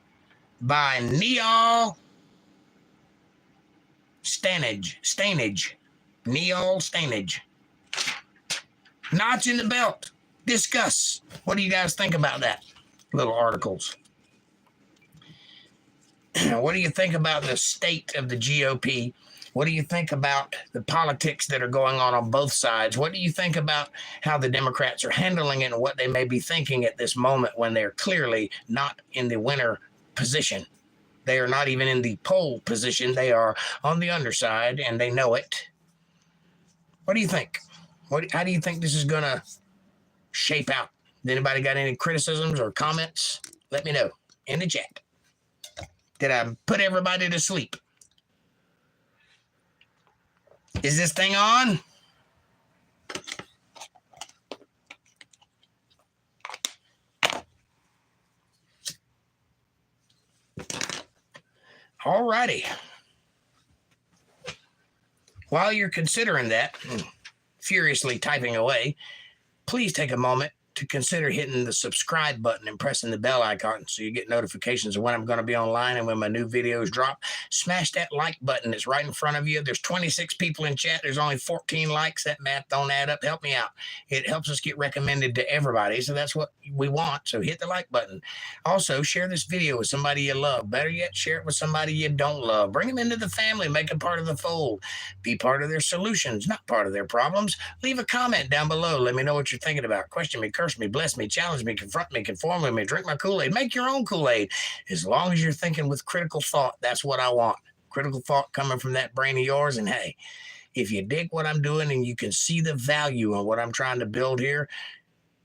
by Neil Stainage. Neil Stainage. Notch in the belt. Discuss. What do you guys think about that? Little articles. What do you think about the state of the GOP? What do you think about the politics that are going on both sides? What do you think about how the Democrats are handling it and what they may be thinking at this moment when they're clearly not in the winner position? They are not even in the pole position. They are on the underside, and they know it. What do you think? How do you think this is going to shape out? Anybody got any criticisms or comments? Let me know in the chat. Did I put everybody to sleep? Is this thing on? All righty. While you're considering that, furiously typing away, please take a moment to consider hitting the subscribe button and pressing the bell icon so you get notifications of when I'm going to be online and when my new videos drop. Smash that like button. It's right in front of you. There's 26 people in chat. There's only 14 likes. That math don't add up. Help me out. It helps us get recommended to everybody, so that's what we want. So hit the like button. Also, share this video with somebody you love. Better yet, share it with somebody you don't love. Bring them into the family. Make them part of the fold. Be part of their solutions, not part of their problems. Leave a comment down below. Let me know what you're thinking about. Question me, curse me, bless me, challenge me, confront me, conform with me, drink my Kool-Aid, make your own Kool-Aid. As long as you're thinking with critical thought, that's what I want. Critical thought coming from that brain of yours. And hey, if you dig what I'm doing and you can see the value in what I'm trying to build here,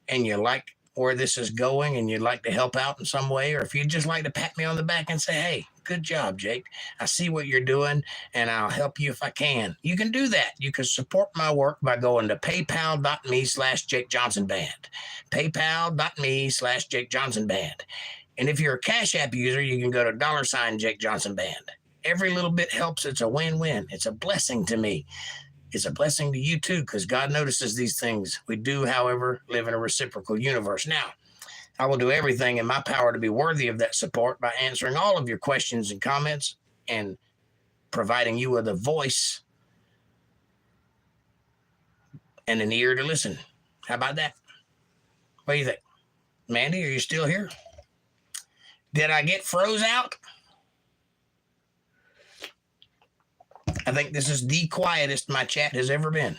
and you like where this is going and you'd like to help out in some way, or if you'd just like to pat me on the back and say, hey, good job, Jake. I see what you're doing, and I'll help you if I can. You can do that. You can support my work by going to paypal.me/JakeJohnsonBand. paypal.me/JakeJohnsonBand. And if you're a Cash App user, you can go to $JakeJohnsonBand. Every little bit helps. It's a win-win. It's a blessing to me. It's a blessing to you too, because God notices these things. We do, however, live in a reciprocal universe. Now, I will do everything in my power to be worthy of that support by answering all of your questions and comments and providing you with a voice and an ear to listen. How about that? What do you think? Mandy, are you still here? Did I get froze out? I think this is the quietest my chat has ever been.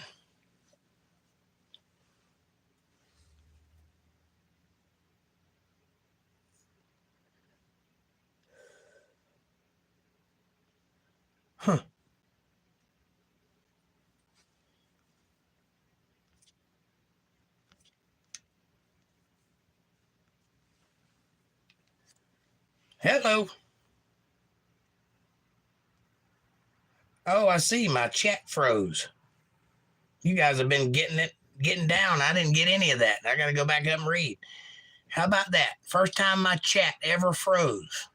Huh. Hello. Oh, I see. My chat froze. You guys have been getting down. I didn't get any of that. I got to go back up and read. How about that? First time my chat ever froze.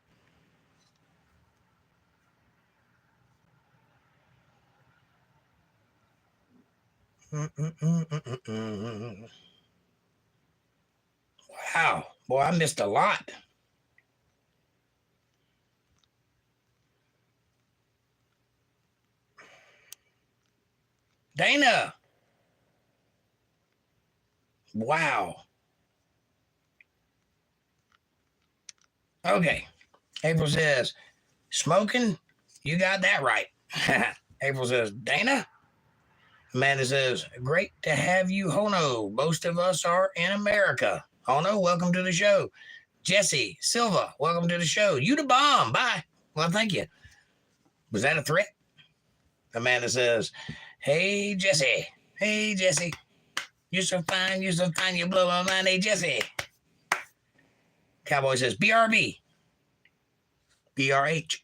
Wow. Boy, I missed a lot. Dana. Wow. Okay. April says, smoking? You got that right. April says, Dana? Amanda says, great to have you, Hono. Most of us are in America. Hono, welcome to the show. Jesse Silva, welcome to the show. You the bomb. Bye. Well, thank you. Was that a threat? Amanda says, hey, Jesse. Hey, Jesse. You're so fine. You're so fine. You blow my mind. Hey, Jesse. Cowboy says, BRB. BRH.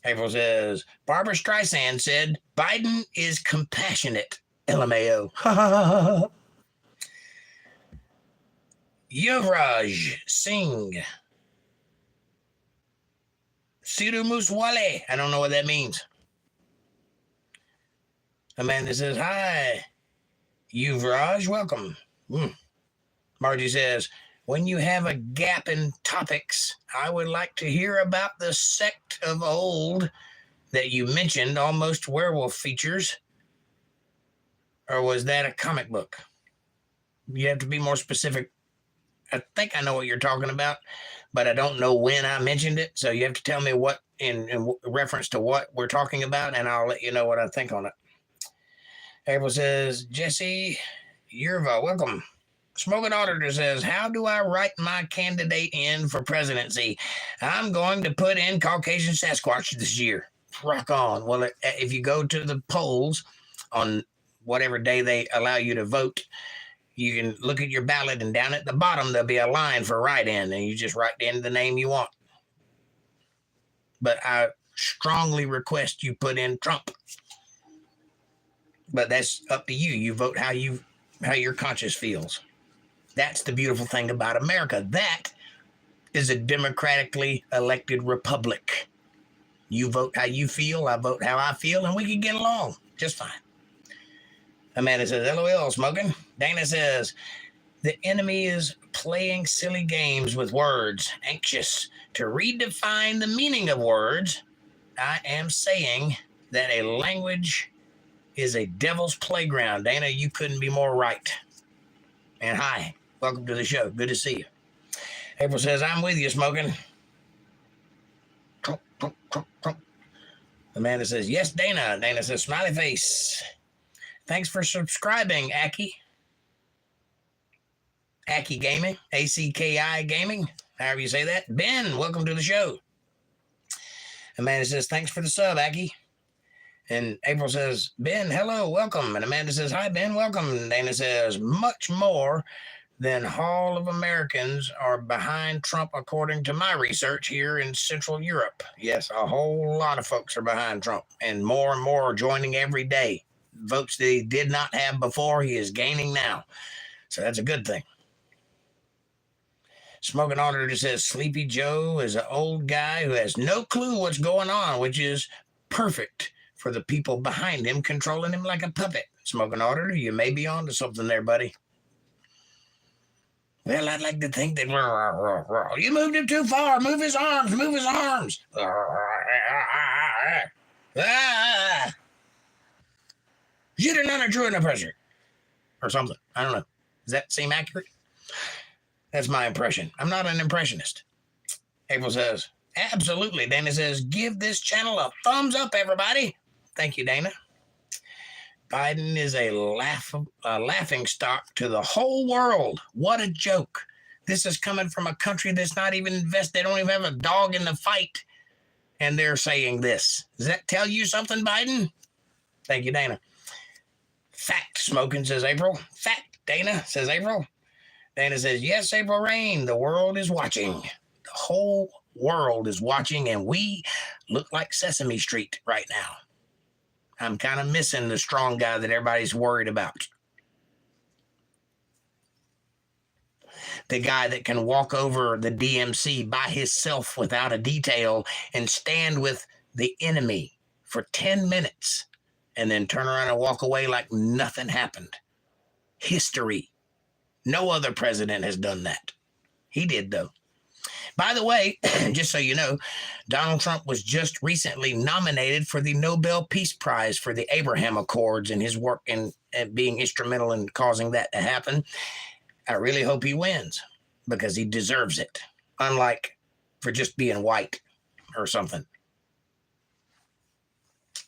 April says, Barbara Streisand said, Biden is compassionate. LMAO. Yuvraj Singh. Siru Muswale. I don't know what that means. Amanda says, hi, Yuvraj, welcome. Margie says, when you have a gap in topics, I would like to hear about the sect of old that you mentioned, almost werewolf features. Or was that a comic book? You have to be more specific. I think I know what you're talking about, but I don't know when I mentioned it. So you have to tell me what in reference to what we're talking about, and I'll let you know what I think on it. April says, Jesse Yerva, welcome. Smoking Auditor says, how do I write my candidate in for presidency? I'm going to put in Caucasian Sasquatch this year. Rock on. Well, if you go to the polls on whatever day they allow you to vote, you can look at your ballot, and down at the bottom, there'll be a line for write-in, and you just write in the name you want. But I strongly request you put in Trump. But that's up to you. You vote how your conscience feels. That's the beautiful thing about America. That is a democratically elected republic. You vote how you feel, I vote how I feel, and we can get along just fine. Amanda says, LOL, smoking. Dana says, the enemy is playing silly games with words, anxious to redefine the meaning of words. I am saying that a language is a devil's playground. Dana, you couldn't be more right. And hi, welcome to the show. Good to see you. April says, I'm with you, smoking. Trump, Trump, Trump, Trump. Amanda says, yes, Dana. Dana says, smiley face. Thanks for subscribing, Aki. Aki Gaming, ACKI Gaming, however you say that. Ben, welcome to the show. Amanda says, thanks for the sub, Aki. And April says, Ben, hello, welcome. And Amanda says, hi, Ben, welcome. And Dana says, much more than Hall of Americans are behind Trump, according to my research here in Central Europe. Yes, a whole lot of folks are behind Trump, and more are joining every day. Votes that he did not have before, he is gaining now. So that's a good thing. Smoking Auditor says, Sleepy Joe is an old guy who has no clue what's going on, which is perfect for the people behind him, controlling him like a puppet. Smoking Auditor, you may be on to something there, buddy. Well, I'd like to think that you moved him too far. Move his arms. Move his arms. You did not drew under pressure. Or something. I don't know. Does that seem accurate? That's my impression. I'm not an impressionist. April says, absolutely. Dana says, give this channel a thumbs up, everybody. Thank you, Dana. Biden is a laughing stock to the whole world. What a joke. This is coming from a country that's not even invested. They don't even have a dog in the fight. And they're saying this. Does that tell you something, Biden? Thank you, Dana. Fact, smoking, says April. Fact, Dana, says April. Dana says, yes, April Rain, the world is watching. The whole world is watching, and we look like Sesame Street right now. I'm kind of missing the strong guy that everybody's worried about. The guy that can walk over the DMC by himself without a detail and stand with the enemy for 10 minutes and then turn around and walk away like nothing happened. History. No other president has done that. He did, though. By the way, just so you know, Donald Trump was just recently nominated for the Nobel Peace Prize for the Abraham Accords and his work in being instrumental in causing that to happen. I really hope he wins because he deserves it, unlike for just being white or something.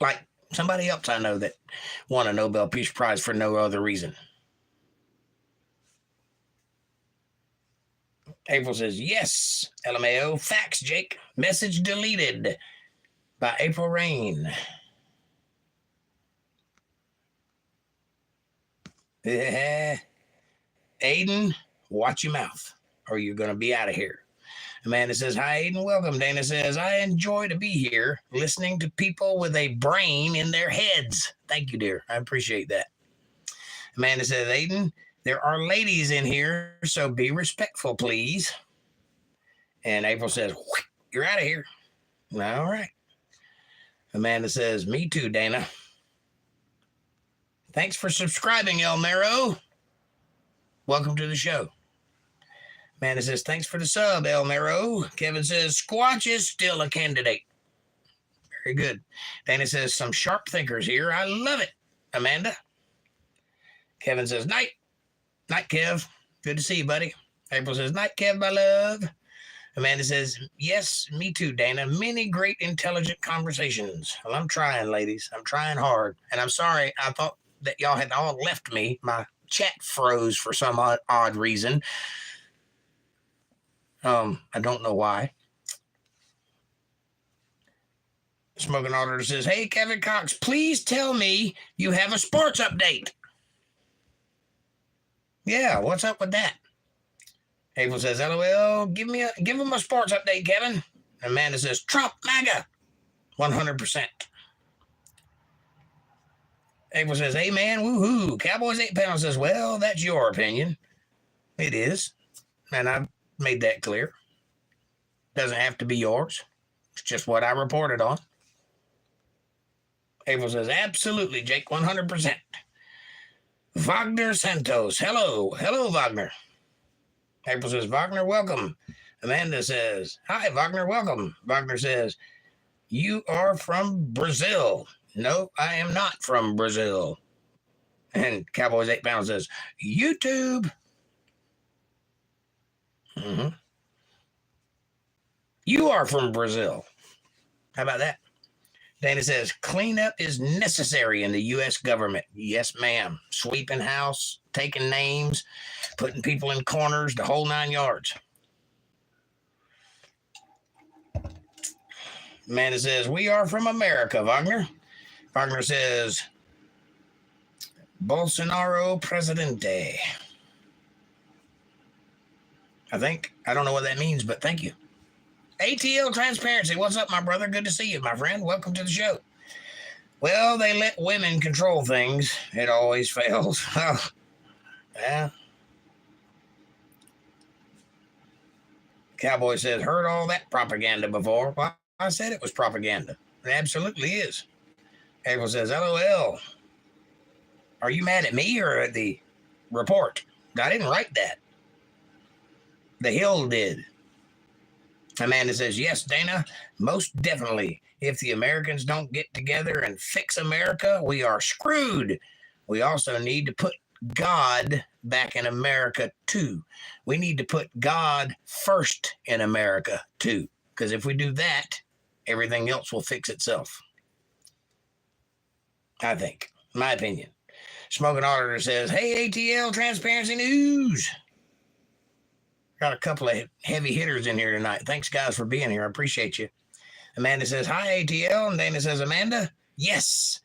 Like somebody else I know that won a Nobel Peace Prize for no other reason. April says, yes, LMAO. Facts, Jake. Message deleted by April Rain. Aiden, watch your mouth or you're going to be out of here. Amanda says, hi, Aiden. Welcome. Dana says, I enjoy to be here listening to people with a brain in their heads. Thank you, dear. I appreciate that. Amanda says, Aiden, there are ladies in here, so be respectful, please. And April says, you're out of here. All right. Amanda says, me too, Dana. Thanks for subscribing, El Mero. Welcome to the show. Amanda says, thanks for the sub, El Mero. Kevin says, Squatch is still a candidate. Very good. Dana says, some sharp thinkers here. I love it, Amanda. Kevin says, night. Night, Kev. Good to see you, buddy. April says, night, Kev, my love. Amanda says, yes, me too, Dana. Many great, intelligent conversations. Well, I'm trying, ladies. I'm trying hard. And I'm sorry. I thought that y'all had all left me. My chat froze for some odd reason. I don't know why. Smoking Auditor says, hey, Kevin Cox, please tell me you have a sports update. Yeah, what's up with that? April says, LOL, give him a sports update, Kevin. Amanda says, Trump, MAGA, 100%. April says, hey, man, woohoo. Cowboys 8 pounds says, well, that's your opinion. It is. And I've made that clear. Doesn't have to be yours. It's just what I reported on. April says, absolutely, Jake, 100%. Wagner Santos, hello. Hello, Wagner. April says, Wagner, welcome. Amanda says, hi, Wagner, welcome. Wagner says, you are from Brazil. No, I am not from Brazil. And Cowboys 8 pounds says, YouTube. You are from Brazil. How about that? Dana says, cleanup is necessary in the U.S. government. Yes, ma'am. Sweeping house, taking names, putting people in corners, the whole 9 yards. Amanda says, we are from America, Wagner. Wagner says, Bolsonaro Presidente. I don't know what that means, but thank you. ATL Transparency, what's up, my brother? Good to see you, my friend. Welcome to the show. Well, they let women control things. It always fails. Yeah. Cowboy says, heard all that propaganda before. Well, I said it was propaganda. It absolutely is. April says, LOL. Are you mad at me or at the report? I didn't write that. The Hill did. Amanda says, yes, Dana, most definitely. If the Americans don't get together and fix America, we are screwed. We also need to put God back in America, too. We need to put God first in America, too. Because if we do that, everything else will fix itself. I think. My opinion. Smoking Auditor says, hey, ATL Transparency News. Got a couple of heavy hitters in here tonight. Thanks, guys, for being here. I appreciate you. Amanda says, hi, ATL. And Dana says, Amanda, yes,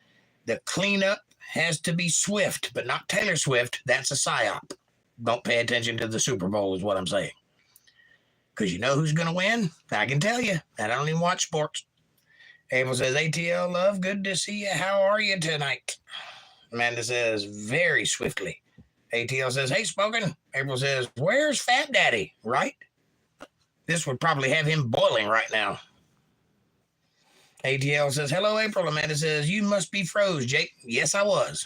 the cleanup has to be swift, but not Taylor Swift. That's a psyop. Don't pay attention to the Super Bowl is what I'm saying. Because you know who's going to win? I can tell you. And I don't even watch sports. April says, ATL, love, good to see you. How are you tonight? Amanda says, very swiftly. ATL says, hey, Spoken. April says, where's Fat Daddy? Right? This would probably have him boiling right now. ATL says, hello, April. Amanda says, you must be froze, Jake. Yes, I was.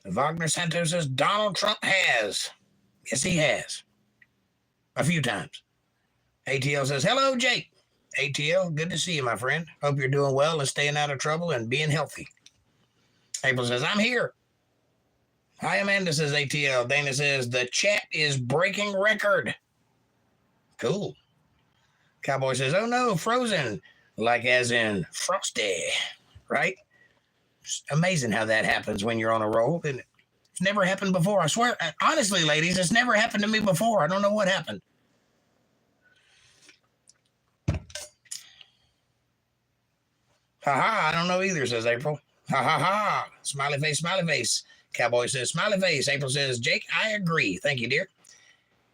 Wagner Santos says, Donald Trump has. Yes, he has. A few times. ATL says, hello, Jake. ATL, good to see you, my friend. Hope you're doing well and staying out of trouble and being healthy. April says, I'm here. Hi, Amanda, says ATL. Dana says, the chat is breaking record. Cool. Cowboy says, oh no, frozen. Like as in frosty, right? It's amazing how that happens when you're on a roll, isn't it? It's never happened before. I swear, honestly, ladies, it's never happened to me before. I don't know what happened. Ha, I don't know either, says April. Ha. Smiley face, smiley face. Cowboy says, smiley face. April says, Jake, I agree. Thank you, dear.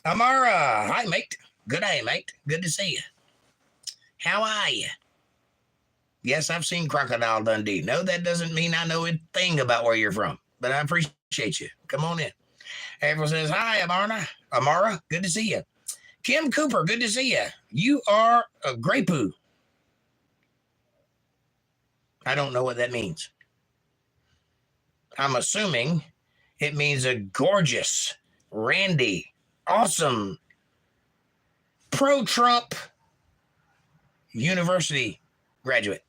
Amara, hi, mate. Good day, mate. Good to see you. How are you? Yes, I've seen Crocodile Dundee. No, that doesn't mean I know a thing about where you're from, but I appreciate you. Come on in. April says, hi, Amara, good to see you. Kim Cooper, good to see you. You are a Grey Poo. I don't know what that means. I'm assuming it means a gorgeous, randy, awesome, pro-Trump university graduate.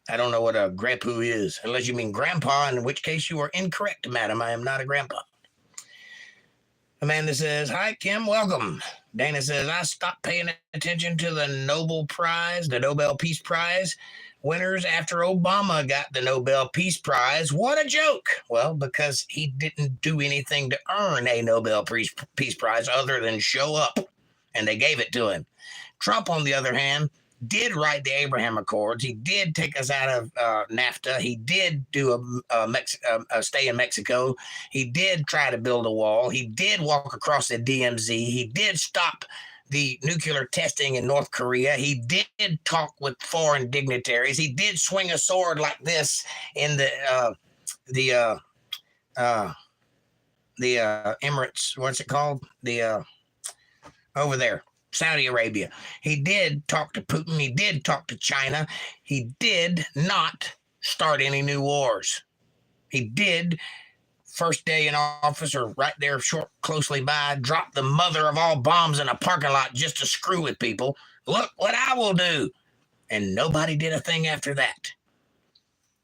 I don't know what a grandpoo is, unless you mean grandpa, in which case you are incorrect, madam. I am not a grandpa. Amanda says, hi, Kim, welcome. Dana says, I stopped paying attention to the Nobel Prize, the Nobel Peace Prize winners after Obama got the Nobel Peace Prize. What a joke. Well, because he didn't do anything to earn a Nobel Peace Prize other than show up, and they gave it to him. Trump, on the other hand, did write the Abraham Accords. He did take us out of NAFTA. He did do a stay in Mexico. He did try to build a wall. He did walk across the DMZ. He did stop the nuclear testing in North Korea. He did talk with foreign dignitaries. He did swing a sword like this in the Emirates. What's it called? Over there. Saudi Arabia. He did talk to Putin. He did talk to China. He did not start any new wars. He did, first day in office or right there closely by, drop the mother of all bombs in a parking lot just to screw with people. Look what I will do. And nobody did a thing after that.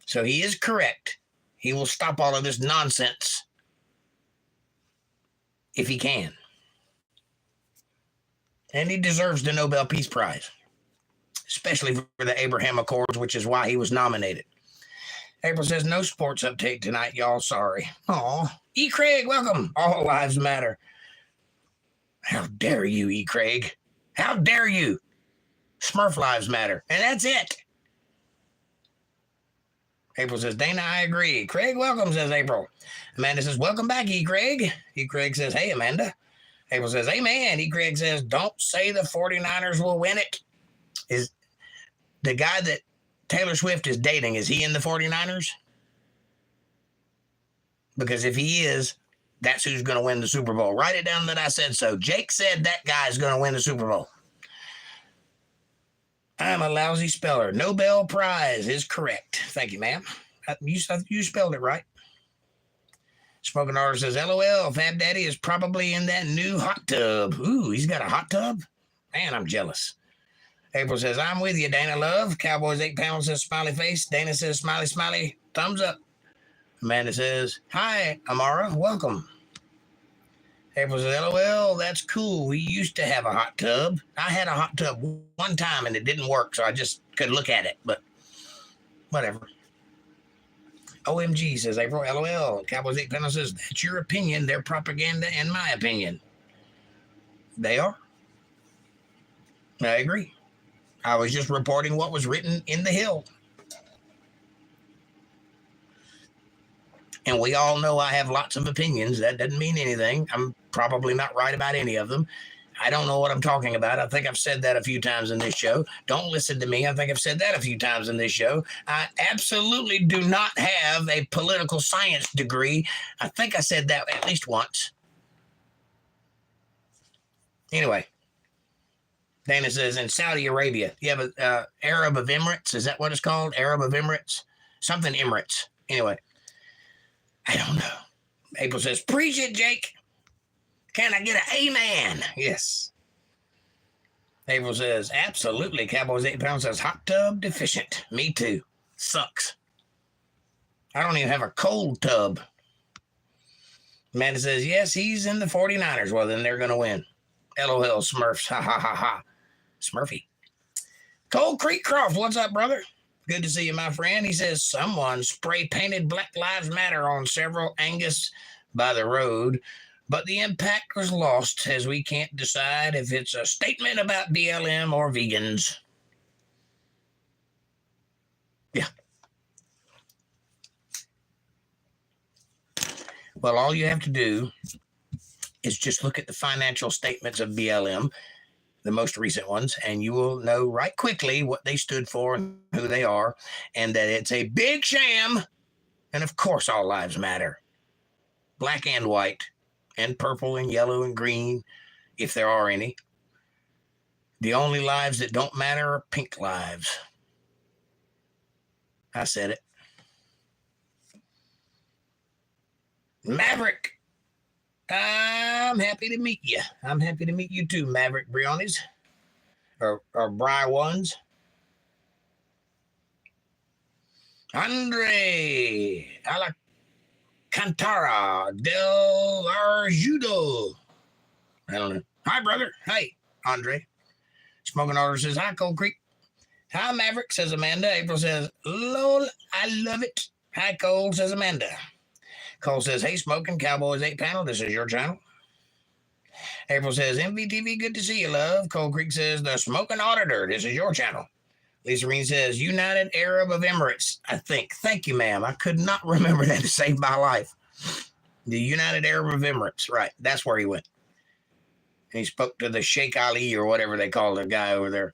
So he is correct. He will stop all of this nonsense if he can. And he deserves the Nobel Peace Prize, especially for the Abraham Accords, which is why he was nominated. April says, no sports update tonight, y'all. Sorry. Aw. E. Craig, welcome. All lives matter. How dare you, E. Craig? How dare you? Smurf lives matter. And that's it. April says, Dana, I agree. Craig, welcome, says April. Amanda says, welcome back, E. Craig. E. Craig says, hey, Amanda. April says, amen. E. Craig says, don't say the 49ers will win it. Is the guy that Taylor Swift is dating, is he in the 49ers? Because if he is, that's who's going to win the Super Bowl. Write it down that I said so. Jake said that guy's going to win the Super Bowl. I'm a lousy speller. Nobel Prize is correct. Thank you, ma'am. You spelled it right. Smoking Artist says, LOL, Fab Daddy is probably in that new hot tub. Ooh, he's got a hot tub? Man, I'm jealous. April says, I'm with you, Dana Love. Cowboys 8 pounds says, smiley face. Dana says, smiley, smiley, thumbs up. Amanda says, hi, Amara, welcome. April says, LOL, that's cool. We used to have a hot tub. I had a hot tub one time and it didn't work, so I just could look at it, but whatever. OMG, says April. LOL. Cowboys 8 Panel says, that's your opinion. They're propaganda and my opinion. They are. I agree. I was just reporting what was written in the Hill. And we all know I have lots of opinions. That doesn't mean anything. I'm probably not right about any of them. I don't know what I'm talking about. I think I've said that a few times in this show. Don't listen to me. I think I've said that a few times in this show. I absolutely do not have a political science degree. I think I said that at least once. Anyway, Dana says, in Saudi Arabia, you have an Arab of Emirates. Is that what it's called? Arab of Emirates? Something Emirates. Anyway, I don't know. April says, preach it, Jake. Can I get an amen? Yes. April says, absolutely. Cowboys 8 pounds says, hot tub deficient. Me too. Sucks. I don't even have a cold tub. Amanda says, yes, he's in the 49ers. Well, then they're going to win. LOL Smurfs. Ha, ha, ha, ha. Smurfy. Cold Creek Croft, what's up, brother? Good to see you, my friend. He says, someone spray-painted Black Lives Matter on several Angus by the road, but the impact was lost as we can't decide if it's a statement about BLM or vegans. Yeah. Well, all you have to do is just look at the financial statements of BLM, the most recent ones, and you will know right quickly what they stood for and who they are, and that it's a big sham. And of course, all lives matter. Black and white, and purple and yellow and green, if there are any. The only lives that don't matter are pink lives. I said it. Maverick, I'm happy to meet you. I'm happy to meet you too, Maverick Briones. Or Bry Ones. Andre Alcantara del Arjudo. I don't know. Hi, brother. Hey, Andre. Smoking Order says, hi, Cold Creek. Hi, Maverick, says Amanda. April says, lol, I love it. Hi, Cole, says Amanda. Cole says, hey, Smoking Cowboys 8 panel. This is your channel. April says, MVTV, good to see you, love. Cold Creek says, the Smoking Auditor. This is your channel. Lisa Reen says, United Arab of Emirates, I think. Thank you, ma'am. I could not remember that to save my life. The United Arab of Emirates. Right. That's where he went. And he spoke to the Sheikh Ali or whatever they call the guy over there.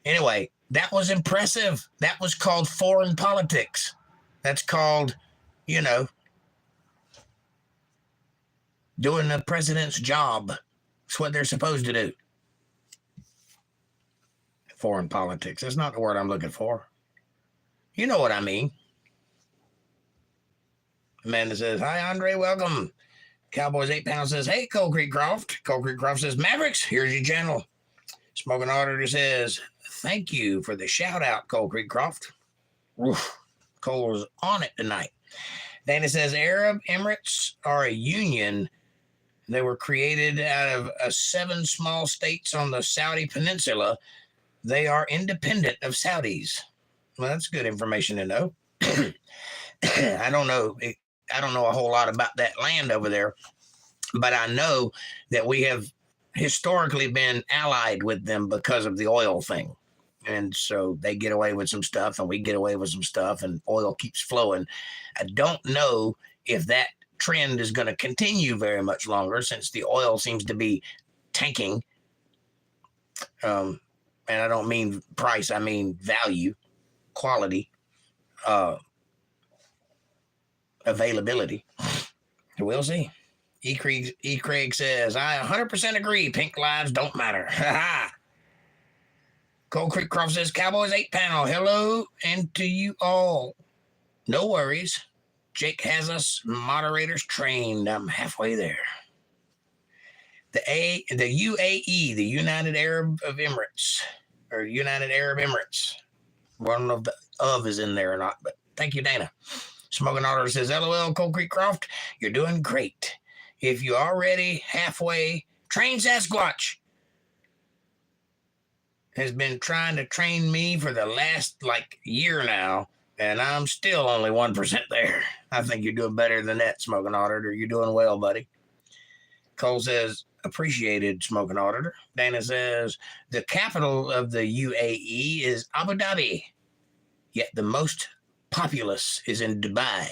Anyway, that was impressive. That was called foreign politics. That's called, you know, doing the president's job. That's what they're supposed to do. Foreign politics. That's not the word I'm looking for. You know what I mean. Amanda says, hi, Andre, welcome. Cowboys 8 pounds says, hey, Cold Creek Croft. Cold Creek Croft says, Mavericks, here's your channel. Smoking Auditor says, thank you for the shout out, Cold Creek Croft. Oof, Cole's on it tonight. Dana says, Arab Emirates are a union. They were created out of 7 small states on the Saudi Peninsula. They are independent of Saudis. Well, that's good information to know. I don't know a whole lot about that land over there, but I know that we have historically been allied with them because of the oil thing. And so they get away with some stuff and we get away with some stuff and oil keeps flowing. I don't know if that trend is going to continue very much longer since the oil seems to be tanking. And I don't mean price, I mean value, quality, availability. We'll see. E. Craig says, I 100% agree. Pink lives don't matter. Cold Creek Croft says, Cowboys 8 panel. Hello, and to you all. No worries. Jake has us moderators trained. I'm halfway there. The UAE, the United Arab of Emirates, or United Arab Emirates. I don't know if the of is in there or not, but thank you, Dana. Smoking Auditor says, LOL, Cold Creek Croft, you're doing great. If you already halfway, train Sasquatch has been trying to train me for the last year now, and I'm still only 1% there. I think you're doing better than that, Smoking Auditor. You're doing well, buddy. Cole says, appreciated, Smoking Auditor. Dana says, the capital of the UAE is Abu Dhabi, yet the most populous is in Dubai.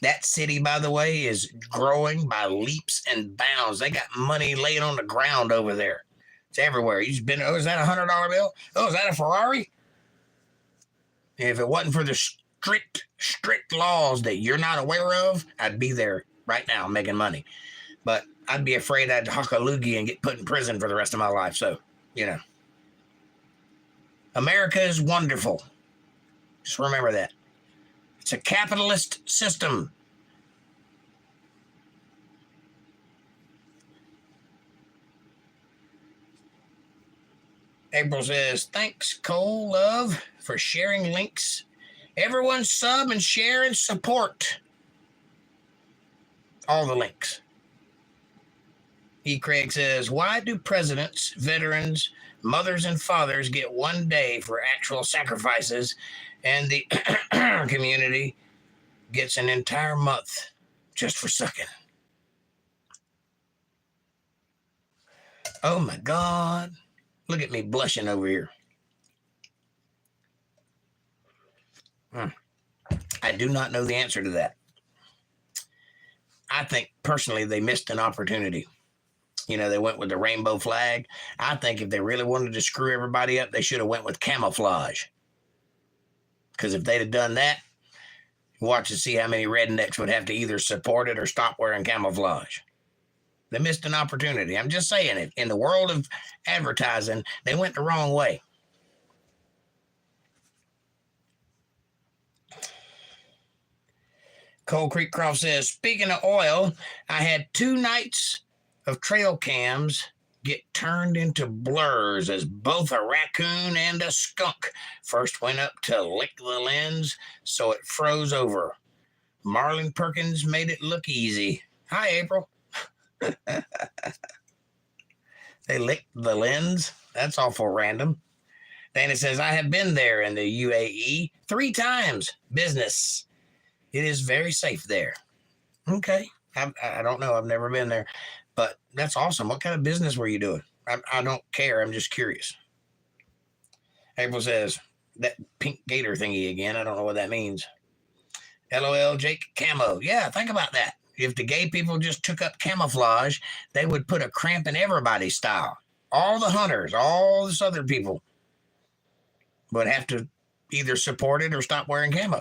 That city, by the way, is growing by leaps and bounds. They got money laying on the ground over there. It's everywhere. Is that a $100 bill? Oh, is that a Ferrari? If it wasn't for the strict laws that you're not aware of, I'd be there right now making money. But I'd be afraid I'd huck a loogie and get put in prison for the rest of my life. So, America is wonderful. Just remember that. It's a capitalist system. April says, thanks, Cole Love, for sharing links. Everyone sub and share and support all the links. E. Craig says, why do presidents, veterans, mothers, and fathers get 1 day for actual sacrifices and the community gets an entire month just for sucking? Oh, my God. Look at me blushing over here. I do not know the answer to that. I think, personally, they missed an opportunity. They went with the rainbow flag. I think if they really wanted to screw everybody up, they should have went with camouflage. Because if they'd have done that, watch and see how many rednecks would have to either support it or stop wearing camouflage. They missed an opportunity. I'm just saying it. In the world of advertising, they went the wrong way. Cold Creek Croft says, speaking of oil, I had 2 nights of trail cams get turned into blurs as both a raccoon and a skunk first went up to lick the lens so it froze over. Marlon Perkins made it look easy. Hi, April. They licked the lens? That's awful random. Dana says, I have been there in the UAE 3 times. Business. It is very safe there. Okay. I don't know. I've never been there. But that's awesome. What kind of business were you doing? I don't care. I'm just curious. April says, that pink gator thingy again. I don't know what that means. LOL, Jake, camo. Yeah, think about that. If the gay people just took up camouflage, they would put a cramp in everybody's style. All the hunters, all the southern people would have to either support it or stop wearing camo.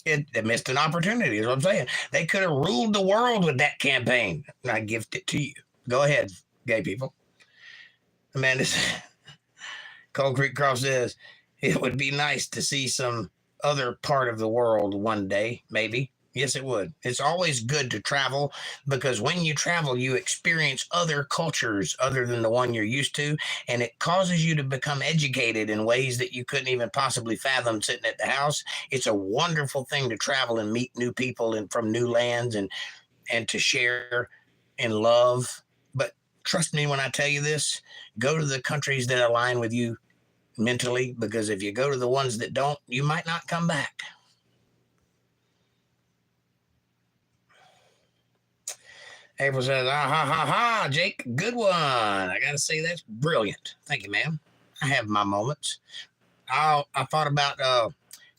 It missed an opportunity, is what I'm saying. They could have ruled the world with that campaign. And I gift it to you. Go ahead, gay people. Amanda Cold Creek Cross says, it would be nice to see some other part of the world one day, maybe. Yes, it would. It's always good to travel because when you travel, you experience other cultures other than the one you're used to, and it causes you to become educated in ways that you couldn't even possibly fathom sitting at the house. It's a wonderful thing to travel and meet new people and from new lands and to share in love. But trust me when I tell you this, go to the countries that align with you mentally, because if you go to the ones that don't, you might not come back. April says, ah, ha, ha, ha, Jake, good one. I got to say, that's brilliant. Thank you, ma'am. I have my moments. I thought about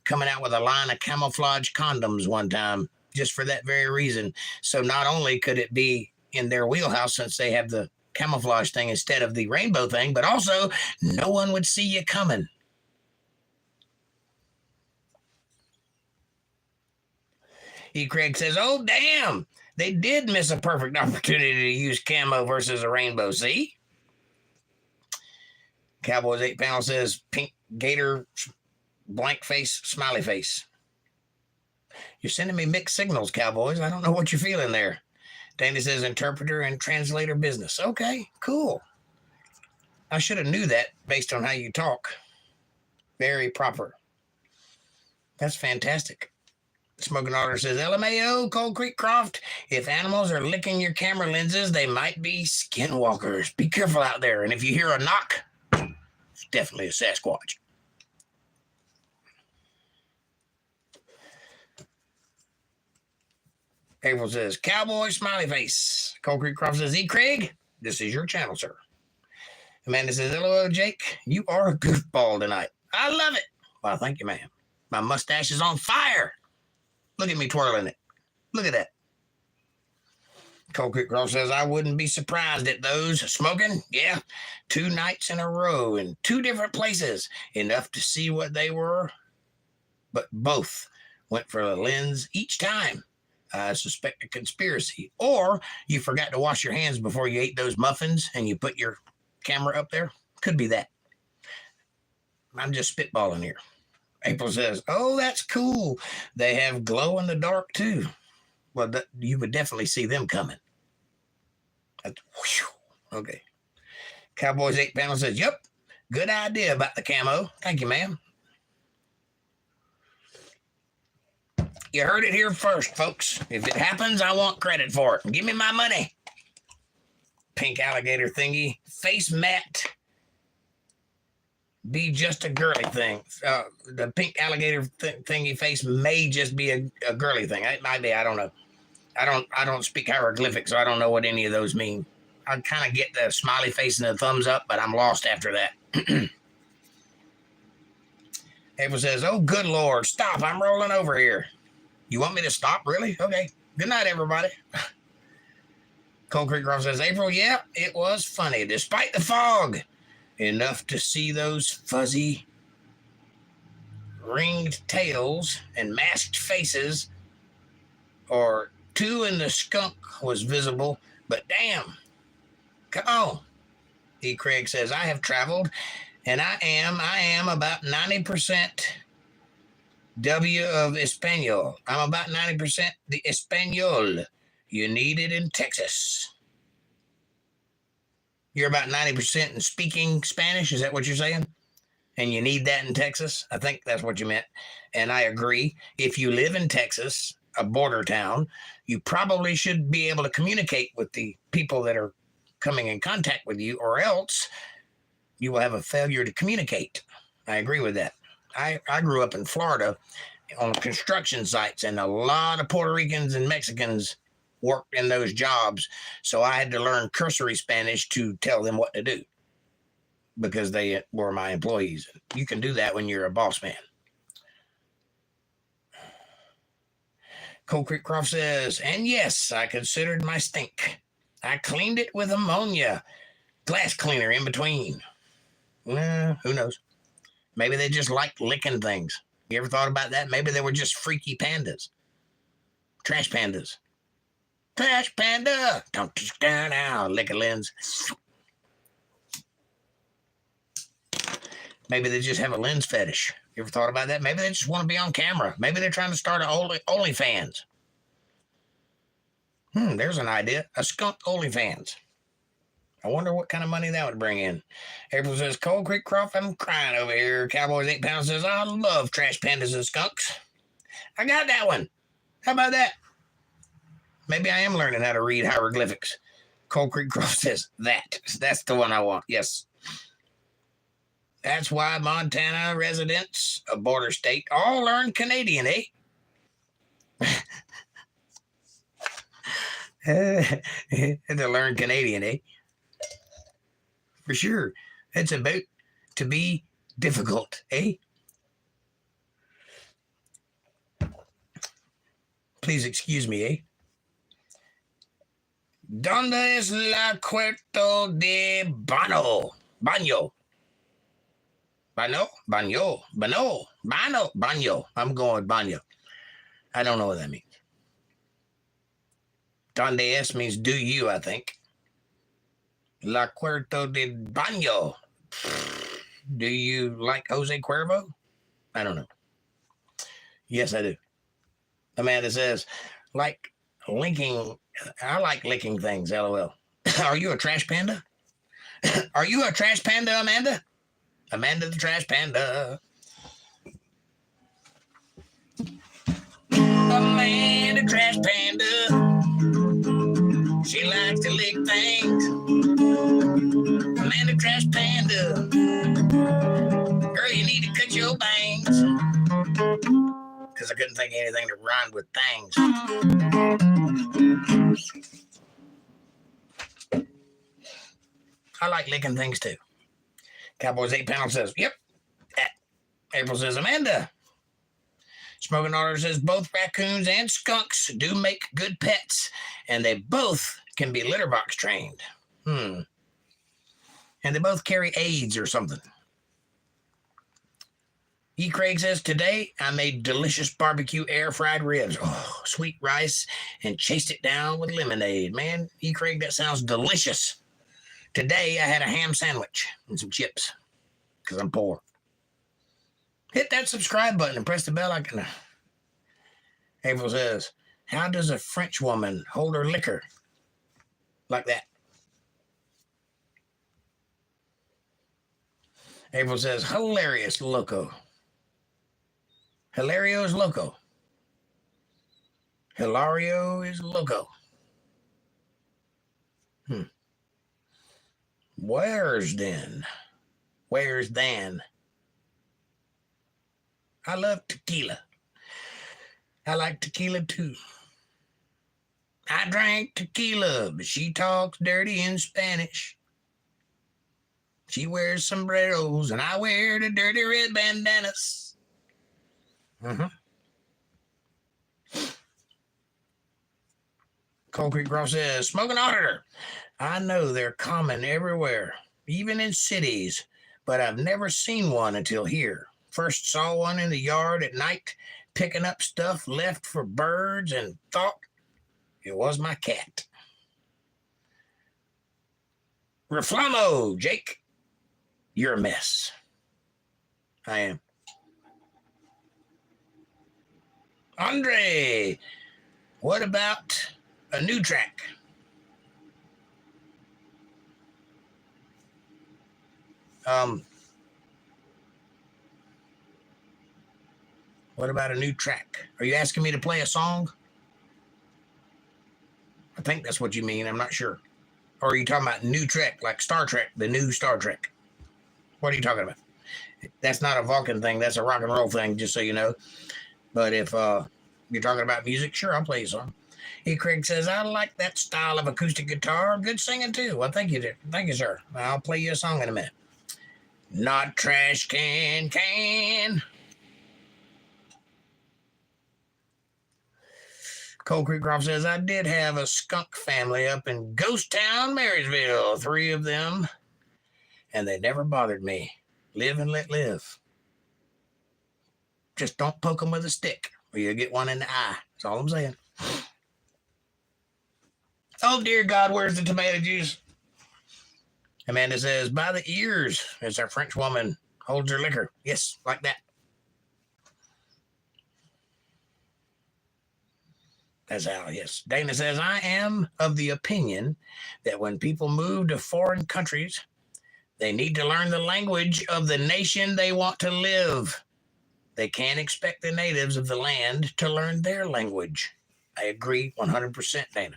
coming out with a line of camouflage condoms one time, just for that very reason. So not only could it be in their wheelhouse since they have the camouflage thing instead of the rainbow thing, but also no one would see you coming. E. Craig says, oh, damn. They did miss a perfect opportunity to use camo versus a rainbow. See? Cowboys 8 Pound says, pink gator, blank face, smiley face. You're sending me mixed signals, Cowboys. I don't know what you're feeling there. Danny says, interpreter and translator business. Okay, cool. I should have knew that based on how you talk. Very proper. That's fantastic. Smoking Otter says, LMAO, Cold Creek Croft, if animals are licking your camera lenses, they might be skinwalkers. Be careful out there. And if you hear a knock, it's definitely a Sasquatch. April says, cowboy smiley face. Cold Creek Croft says, E. Craig, this is your channel, sir. Amanda says, LOL, Jake, you are a goofball tonight. I love it. Well, thank you, ma'am. My mustache is on fire. Look at me twirling it. Look at that. Cold Creek Croft says, I wouldn't be surprised at those. Smoking? Yeah. 2 nights in a row in 2 different places. Enough to see what they were. But both went for a lens each time. I suspect a conspiracy. Or you forgot to wash your hands before you ate those muffins and you put your camera up there. Could be that. I'm just spitballing here. April says, oh, that's cool. They have glow in the dark too. Well, you would definitely see them coming. Okay. Cowboys 8 Pound says, yep, good idea about the camo. Thank you, ma'am. You heard it here first, folks. If it happens, I want credit for it. Give me my money. Pink alligator thingy. Face matte. Be just a girly thing. The pink alligator thingy face may just be a girly thing. It might be. I don't know. I don't speak hieroglyphics, so I don't know what any of those mean. I kind of get the smiley face and the thumbs up, but I'm lost after that. April says, oh, good Lord, stop. I'm rolling over here. You want me to stop, really? Okay. Good night, everybody. Cold Creek Rock says, April, yeah, it was funny, despite the fog. Enough to see those fuzzy ringed tails and masked faces, or 2 in the skunk was visible, but damn. Come on. E. Craig says, I have traveled, and I am about 90% W of Espanol. I'm about 90% the Espanol. You need it in Texas. You're about 90% in speaking Spanish. Is that what you're saying? And you need that in Texas? I think that's what you meant. And I agree. If you live in Texas, a border town, you probably should be able to communicate with the people that are coming in contact with you, or else you will have a failure to communicate. I agree with that. I grew up in Florida on construction sites, and a lot of Puerto Ricans and Mexicans worked in those jobs. So I had to learn cursory Spanish to tell them what to do because they were my employees. You can do that when you're a boss man. Cold Creek Croft says, and yes, I considered my stink. I cleaned it with ammonia, glass cleaner in between. Who knows? Maybe they just liked licking things. You ever thought about that? Maybe they were just freaky pandas. Trash pandas. Trash panda! Don't touch down now, lick a lens. Maybe they just have a lens fetish. You ever thought about that? Maybe they just want to be on camera. Maybe they're trying to start an OnlyFans. There's an idea. A skunk OnlyFans. I wonder what kind of money that would bring in. April says, Cold Creek Croft, I'm crying over here. Cowboys 8 pounds says, I love trash pandas and skunks. I got that one. How about that? Maybe I am learning how to read hieroglyphics. Cold Creek Croft says, that's the one I want. Yes. That's why Montana residents, a border state, all learn Canadian, eh? They learn Canadian, eh? For sure. It's about to be difficult, eh? Please excuse me, eh? ¿Dónde es la cuarto de baño? Baño. Baño. I'm going with baño. I don't know what that means. Donde es means do you, I think. La Cuarto de Baño. Do you like Jose Cuervo? I don't know. Yes, I do. Amanda says, like linking. I like licking things, LOL. Are you a trash panda? Are you a trash panda, Amanda? Amanda the trash panda. Amanda trash panda. She likes to lick things. Amanda trash panda. Girl, you need to cut your bangs. Because I couldn't think of anything that rhymed with things. I like licking things too. Cowboys 8 pounds says, yep. April says, Amanda. Smoking Otter says, both raccoons and skunks do make good pets, and they both can be litter box trained. And they both carry AIDS or something. E. Craig says, today I made delicious barbecue air fried ribs. Oh, sweet rice, and chased it down with lemonade. Man, E. Craig, that sounds delicious. Today I had a ham sandwich and some chips because I'm poor. Hit that subscribe button and press the bell icon. April says, how does a French woman hold her liquor? Like that. April says, hilarious loco. Hilario is loco. Hilario is loco. Where's then? I love tequila. I like tequila too. I drank tequila, but she talks dirty in Spanish. She wears sombreros, and I wear the dirty red bandanas. Cold Creek Gross says, smoking auditor. I know they're common everywhere, even in cities, but I've never seen one until here. First saw one in the yard at night, picking up stuff left for birds, and thought it was my cat. Reflamo, Jake. You're a mess. I am. Andre, what about a new track? What about a new track? Are you asking me to play a song? I think that's what you mean. I'm not sure. Or are you talking about new Trek, like Star Trek, the new Star Trek? What are you talking about? That's not a Vulcan thing. That's a rock and roll thing, just so you know. But if you're talking about music, sure, I'll play you a song. Craig says, I like that style of acoustic guitar. Good singing, too. Well, thank you, dear. Thank you, sir. I'll play you a song in a minute. Not trash can. Cold Creek Croft says, I did have a skunk family up in Ghost Town, Marysville, 3 of them, and they never bothered me. Live and let live. Just don't poke them with a stick, or you'll get one in the eye. That's all I'm saying. Oh, dear God, where's the tomato juice? Amanda says, by the ears, as our French woman holds her liquor. Yes, like that. That's how, yes. Dana says, I am of the opinion that when people move to foreign countries, they need to learn the language of the nation they want to live. They can't expect the natives of the land to learn their language. I agree 100%, Dana.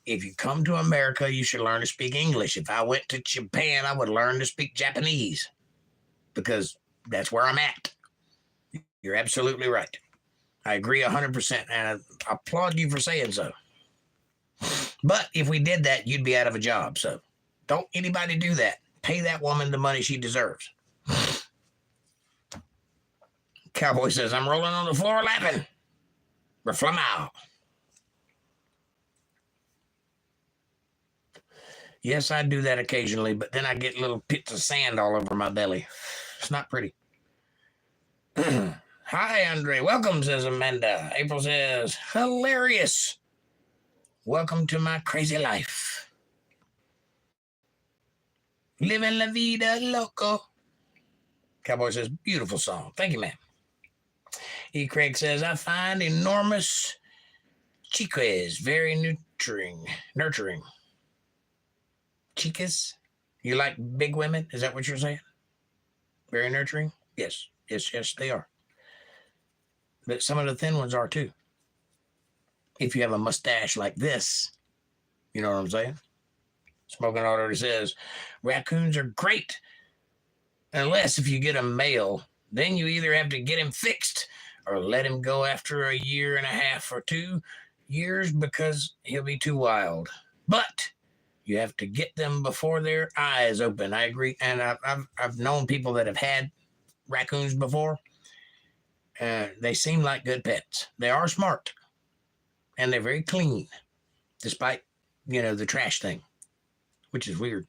If you come to America, you should learn to speak English. If I went to Japan, I would learn to speak Japanese because that's where I'm at. You're absolutely right. I agree 100%, and I applaud you for saying so. But if we did that, you'd be out of a job. So don't anybody do that. Pay that woman the money she deserves. Cowboy says, I'm rolling on the floor laughing. Reflamao. Yes, I do that occasionally, but then I get little pits of sand all over my belly. It's not pretty. Hi, Andre. Welcome, says Amanda. April says, hilarious. Welcome to my crazy life. Living la vida loco. Cowboy says, beautiful song. Thank you, man. Craig says, I find enormous chiques very nurturing. Chicas? You like big women? Is that what you're saying? Very nurturing? Yes, they are. But some of the thin ones are too. If you have a mustache like this, you know what I'm saying? Smoking already says, raccoons are great. Unless if you get a male, then you either have to get him fixed or let him go after a year and a half or 2 years because he'll be too wild. But you have to get them before their eyes open. I agree. And I've known people that have had raccoons before. They seem like good pets. They are smart. And they're very clean. Despite, the trash thing. Which is weird.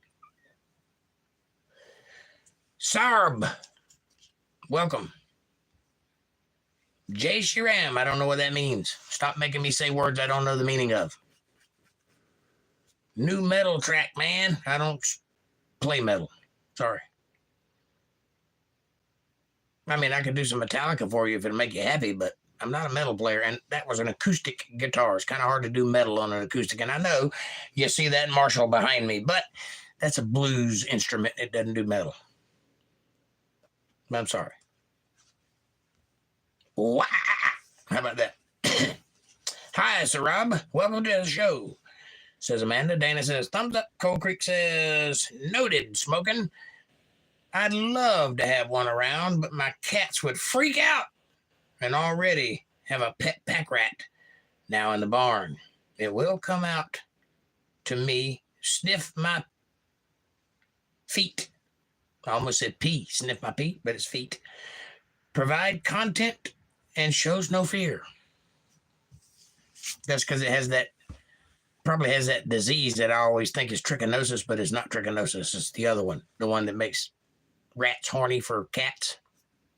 Sarb. Welcome. Jay Shiram. I don't know what that means. Stop making me say words I don't know the meaning of. New metal track, man. I don't play metal. Sorry. I mean, I could do some Metallica for you if it'll make you happy, but I'm not a metal player, and that was an acoustic guitar. It's kind of hard to do metal on an acoustic, and I know you see that Marshall behind me, but that's a blues instrument. It doesn't do metal. I'm sorry. Wow. How about that? Hi, Sir Rob. Welcome to the show, says Amanda. Dana says, thumbs up. Cold Creek says, noted, smoking. I'd love to have one around, but my cats would freak out and already have a pet pack rat now in the barn. It will come out to me, sniff my feet. I almost said pee, sniff my pee, but it's feet. Provide content and shows no fear. That's because it has that, probably has that disease that I always think is trichinosis, but it's not trichinosis. It's the other one, the one that makes rats horny for cats.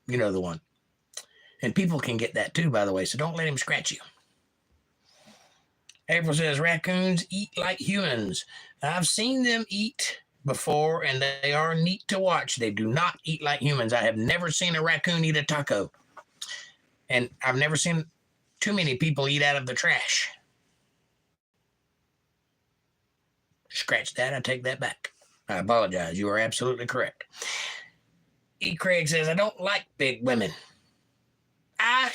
You know the one. And people can get that too, by the way, so don't let him scratch you. April says, raccoons eat like humans. I've seen them eat before, and they are neat to watch. They do not eat like humans. I have never seen a raccoon eat a taco. And I've never seen Too many people eat out of the trash. Scratch that. I take that back. I apologize. You are absolutely correct. E. Craig says, I don't like big women. I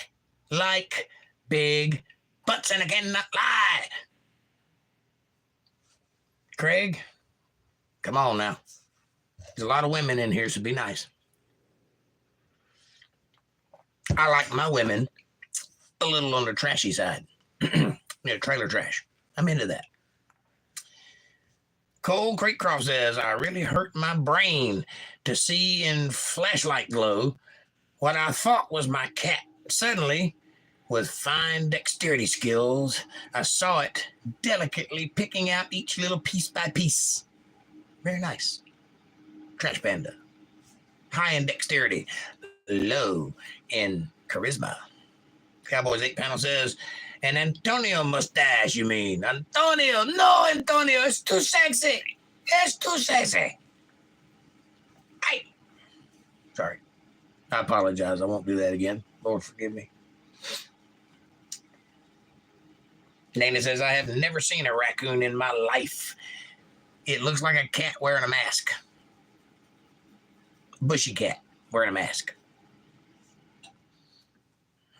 like big butts, and I cannot lie. Craig, come on now. There's a lot of women in here, so be nice. I like my women a little on the trashy side. Trailer trash. I'm into that. Cole Creekcroft says, I really hurt my brain to see in flashlight glow what I thought was my cat. Suddenly, with fine dexterity skills, I saw it delicately picking out each little piece by piece. Very nice. Trash Panda. High in dexterity, low in charisma. Cowboys 8 panel says, an Antonio mustache, you mean? Antonio, no, Antonio, it's too sexy. It's too sexy. Hey. Sorry. I apologize. I won't do that again. Lord, forgive me. Nana says, I have never seen a raccoon in my life. It looks like a cat wearing a mask. Bushy cat wearing a mask.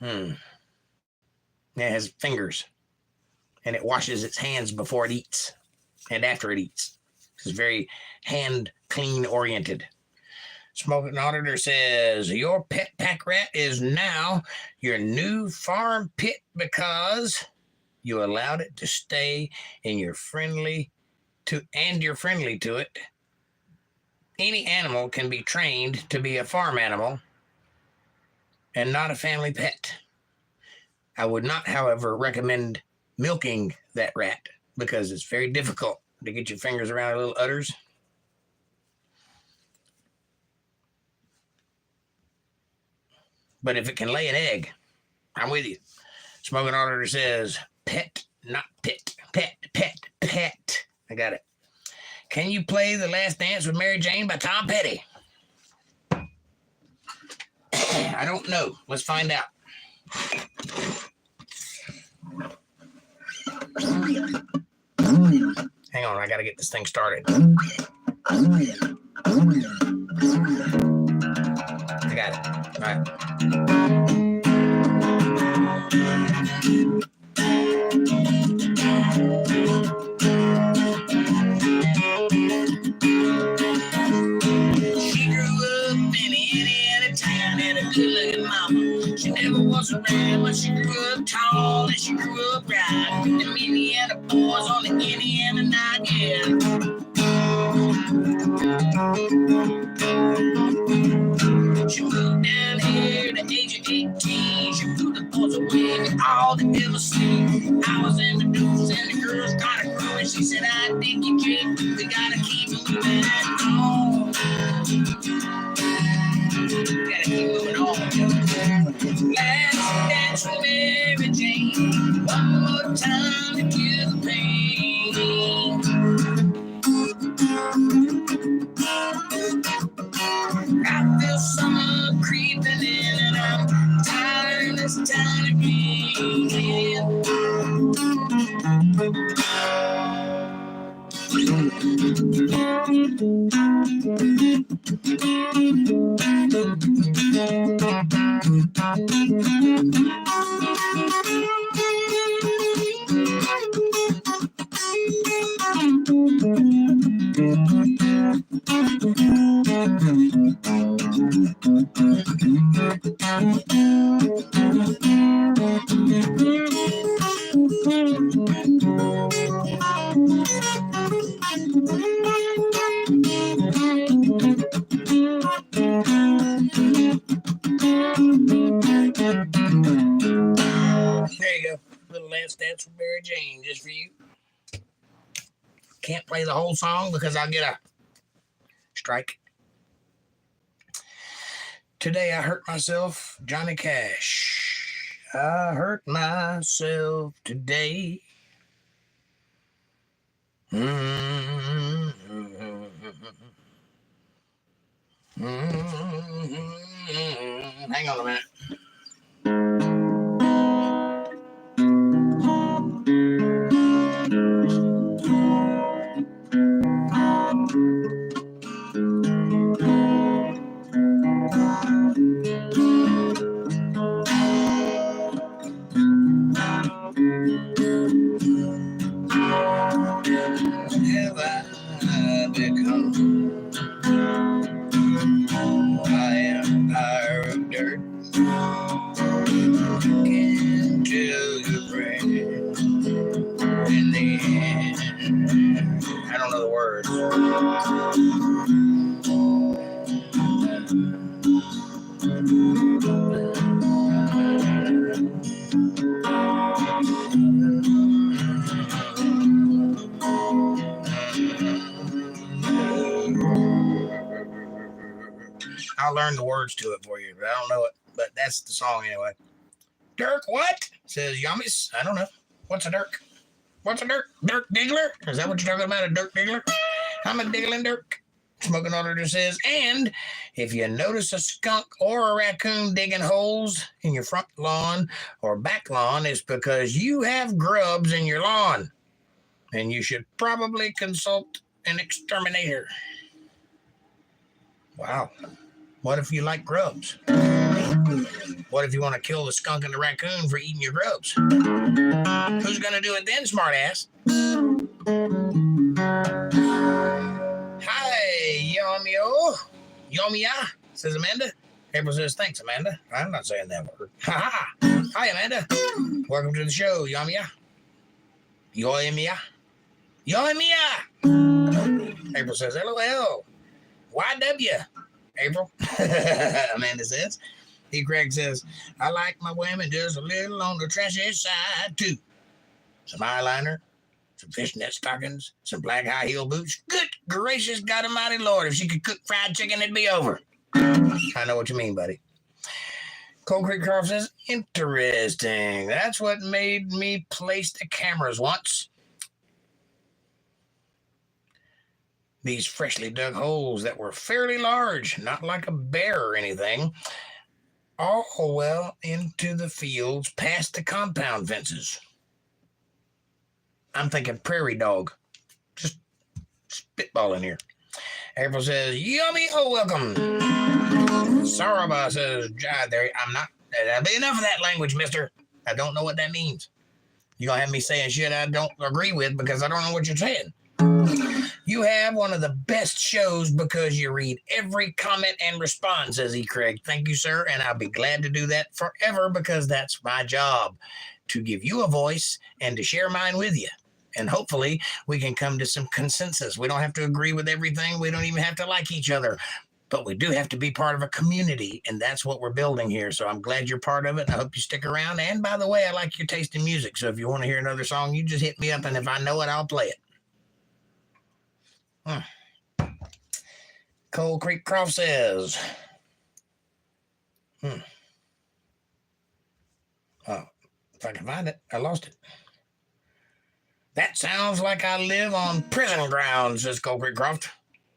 It has fingers. And it washes its hands before it eats and after it eats. It's very hand clean oriented. Smoking Auditor says, your pet pack rat is now your new farm pit because you allowed it to stay in your friendly to it. Any animal can be trained to be a farm animal and not a family pet. I would not, however, recommend milking that rat because it's very difficult to get your fingers around little udders. But if it can lay an egg, I'm with you. Smoking Auditor says, pet, not pit. Pet, pet, pet. I got it. Can you play The Last Dance with Mary Jane by Tom Petty? I don't know. Let's find out. Hang on, I got to get this thing started. I got it. All right. She grew up in Indiana town and a good-looking mama. She never was around, but she grew up tall and she grew up right. With them Indiana boys on the Indiana night, yeah. She moved down here at the age of 18. She blew the boys away with all the ever seen. I was in the deuce and the girls got her growing. She said, I think you can. We gotta keep moving on. Gotta keep moving on. Last dance with Mary Jane. One more time to feel the pain. I feel summer creeping in and I'm tired this time again. There you go. Little Last Dance with Mary Jane, just for you. Can't play the whole song because I'll get a strike. Today I hurt myself, Johnny Cash. I hurt myself today. Hang on a minute. I'll learn the words to it for you, but I don't know it. But that's the song anyway. Dirk, what? Says Yummies. I don't know. What's a Dirk? What's a Dirk? Dirk Diggler? Is that what you're talking about, a Dirk Diggler? I'm a diggling Dirk. Smoking Auditor says, and if you notice a skunk or a raccoon digging holes in your front lawn or back lawn, it's because you have grubs in your lawn. And you should probably consult an exterminator. Wow. What if you like grubs? What if you want to kill the skunk and the raccoon for eating your grubs? Who's going to do it then, smartass? Hi, Yomio. Yomia, says Amanda. April says, thanks, Amanda. I'm not saying that word. Hi, Amanda. Welcome to the show, Yomia. Yoemia. Yoemia. April says, LOL. YW. April. Amanda says. E. Craig says, I like my women just a little on the trashy side, too. Some eyeliner, some fishnet stockings, some black high heel boots. Good gracious God Almighty Lord, if she could cook fried chicken, it'd be over. I know what you mean, buddy. Cold Creek Croft says, interesting. That's what made me place the cameras once. These freshly dug holes that were fairly large, not like a bear or anything, all well into the fields past the compound fences. I'm thinking prairie dog. Just spitballing here. April says, yummy, oh, welcome. Saraba says, I'm not, that'll be enough of that language, mister. I don't know what that means. You're going to have me saying shit I don't agree with because I don't know what you're saying. You have one of the best shows because you read every comment and respond, says E. Craig. Thank you, sir, and I'll be glad to do that forever because that's my job, to give you a voice and to share mine with you. And hopefully we can come to some consensus. We don't have to agree with everything. We don't even have to like each other. But we do have to be part of a community, and that's what we're building here. So I'm glad you're part of it. I hope you stick around. And by the way, I like your taste in music. So if you want to hear another song, you just hit me up, and if I know it, I'll play it. Cold Creek Croft says, Oh, if I can find it, I lost it. That sounds like I live on prison grounds, says Cold Creek Croft.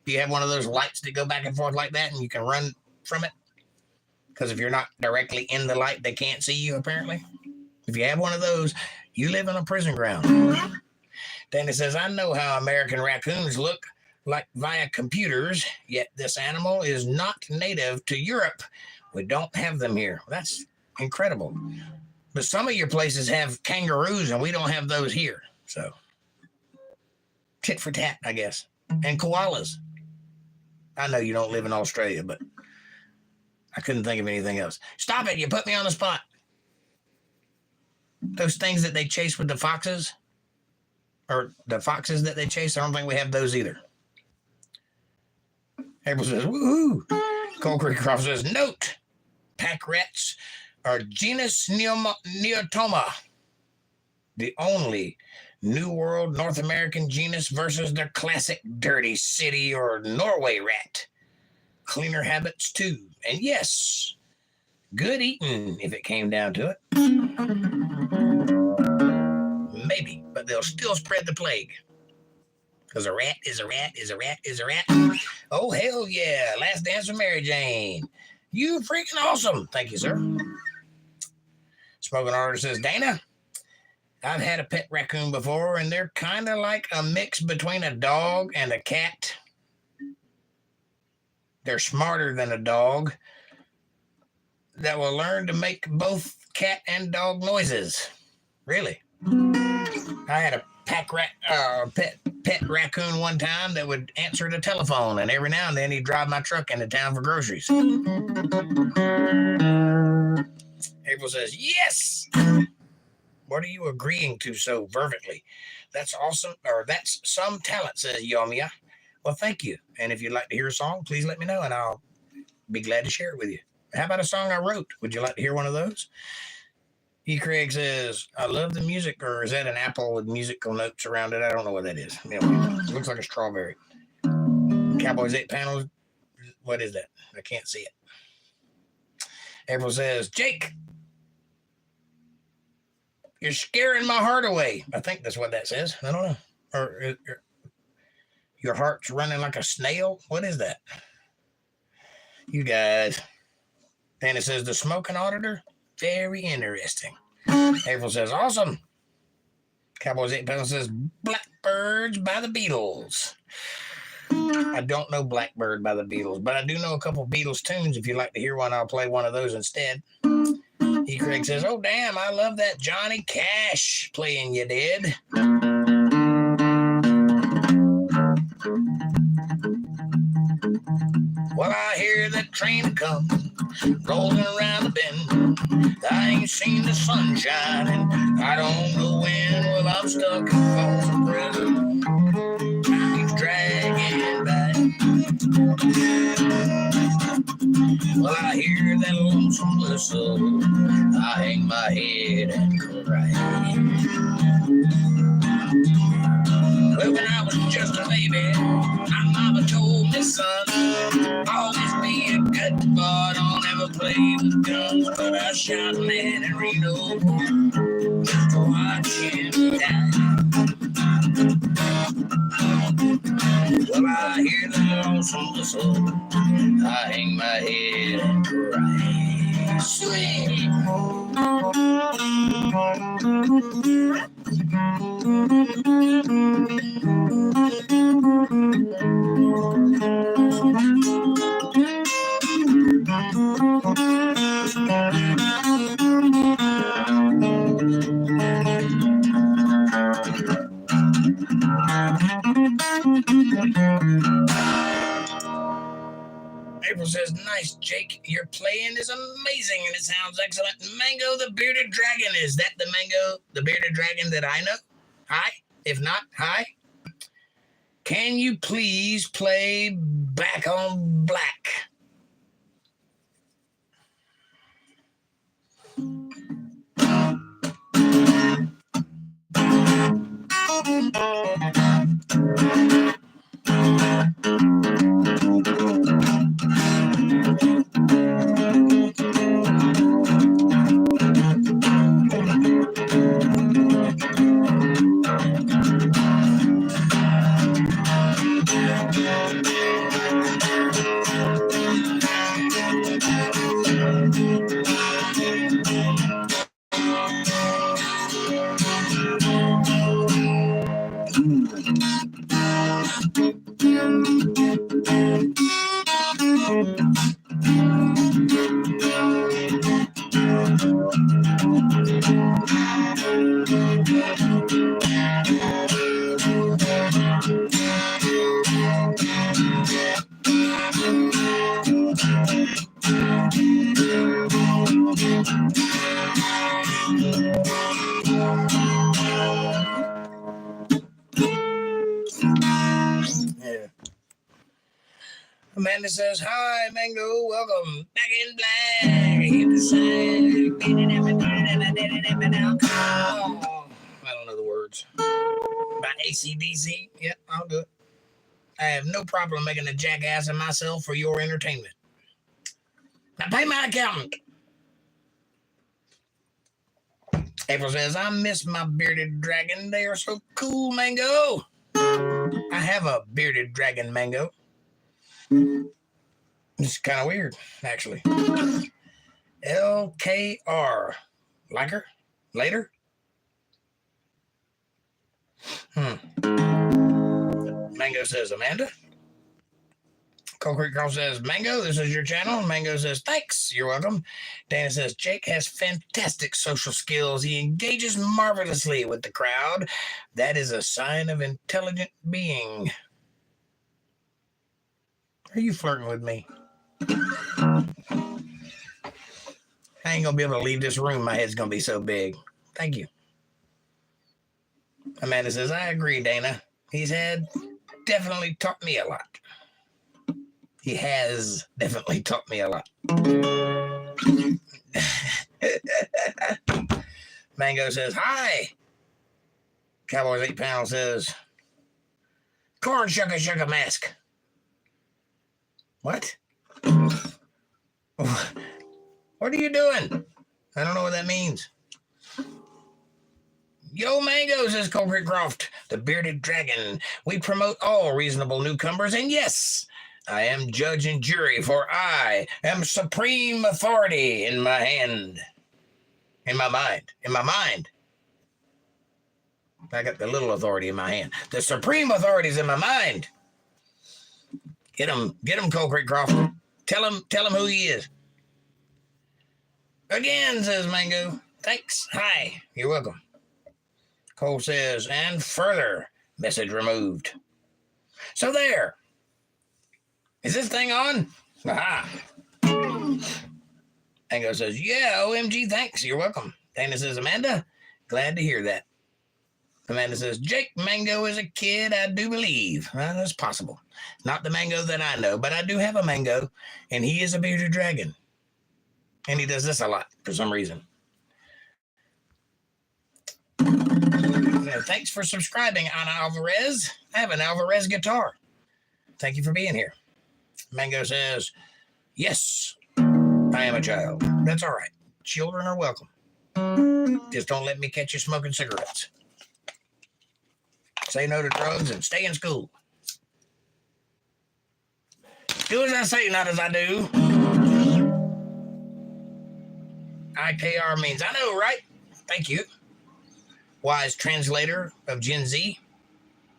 Do you have one of those lights that go back and forth like that and you can run from it? Because if you're not directly in the light, they can't see you, apparently. If you have one of those, you live on a prison ground. Danny says, I know how American raccoons look like via computers, yet this animal is not native to Europe. We don't have them here. That's incredible. But some of your places have kangaroos, and we don't have those here. So, tit for tat, I guess. And koalas. I know you don't live in Australia, but I couldn't think of anything else. Stop it. You put me on the spot. Those things that they chase with the foxes, or the foxes that they chase, I don't think we have those either. April says, woohoo. Cold Creek Croft says, note, pack rats are genus Neotoma, the only New World North American genus versus the classic dirty city or Norway rat. Cleaner habits too. And yes, good eating if it came down to it. Maybe, but they'll still spread the plague. Because a rat is a rat is a rat is a rat. Oh, hell yeah. Last Dance with Mary Jane. You freaking awesome. Thank you, sir. Smoking Order says, Dana, I've had a pet raccoon before, and they're kind of like a mix between a dog and a cat. They're smarter than a dog that will learn to make both cat and dog noises. Really? I had a pet raccoon one time that would answer the telephone, and every now and then he'd drive my truck into town for groceries. April says, yes! What are you agreeing to so fervently? That's awesome, or that's some talent, says Yomia. Well, thank you. And if you'd like to hear a song, please let me know, and I'll be glad to share it with you. How about a song I wrote? Would you like to hear one of those? E. Craig says, I love the music, or is that an apple with musical notes around it? I don't know what that is. Anyway, it looks like a strawberry. Cowboys 8 panels What is that? I can't see it. April says, Jake, you're scaring my heart away. I think that's what that says. I don't know. Or your heart's running like a snail. What is that? You guys. Dana says, the smoking auditor. Very interesting. April says, awesome. Cowboys 8 Pounds says, Blackbirds by the Beatles. I don't know Blackbird by the Beatles, but I do know a couple Beatles tunes. If you'd like to hear one, I'll play one of those instead. E. Craig says, oh, damn, I love that Johnny Cash playing You Did. Well, I hear that train come rolling around the bend. I ain't seen the sun shining. I don't know when. Well, I'm stuck in Folsom Prison. Time keeps dragging by. Well, I hear that lonesome whistle. I hang my head and cry. Well, when I was just a baby, my mama told me, son, always be a good boy, don't ever play with guns. But I shot a man in Reno just to watch him die. Well, I hear the lonesome whistle, I hang my head and cry. Sweet. April says, nice, Jake. Your playing is amazing and it sounds excellent. Mango the Bearded Dragon. Is that the Mango the Bearded Dragon that I know? Hi. If not, hi. Can you please play Back on Black? Amanda says, hi, Mango, welcome back in black. Hit the side. I don't know the words. By AC/DC. Yep, I'll do it. I have no problem making a jackass of myself for your entertainment. Now pay my accountant. April says, I miss my bearded dragon. They are so cool, Mango. I have a bearded dragon, Mango. It's kind of weird, actually. LKR. Like her? Later? Mango says, Amanda. Cold Creek Girl says, Mango, this is your channel. Mango says, thanks. You're welcome. Dana says, Jake has fantastic social skills. He engages marvelously with the crowd. That is a sign of intelligent being. Are you flirting with me? I ain't gonna be able to leave this room. My head's gonna be so big. Thank you. Amanda says, I agree, Dana. He's definitely taught me a lot. He has definitely taught me a lot. Mango says, hi. Cowboys 8 Pounds says, corn shucka shucka mask. What? What are you doing? I don't know what that means. Yo, Mango, says Colbert Croft, the bearded dragon. We promote all reasonable newcomers, and yes, I am judge and jury, for I am supreme authority in my hand. In my mind. I got the little authority in my hand. The supreme authority is in my mind. Get him, Colbert Croft. Tell him who he is. Again, says Mango. Thanks. Hi. You're welcome. Cole says, and further, message removed. So there. Is this thing on? Aha. Mango says, yeah, OMG, thanks. You're welcome. Dana says, Amanda, glad to hear that. Amanda says, Jake Mango is a kid, I do believe. Well, that's possible. Not the Mango that I know, but I do have a Mango, and he is a bearded dragon. And he does this a lot for some reason. Thanks for subscribing, Ana Alvarez. I have an Alvarez guitar. Thank you for being here. Mango says, yes, I am a child. That's all right. Children are welcome. Just don't let me catch you smoking cigarettes. Say no to drugs and stay in school. Do as I say, not as I do. IKR means I know, right? Thank you. Wise translator of Gen Z.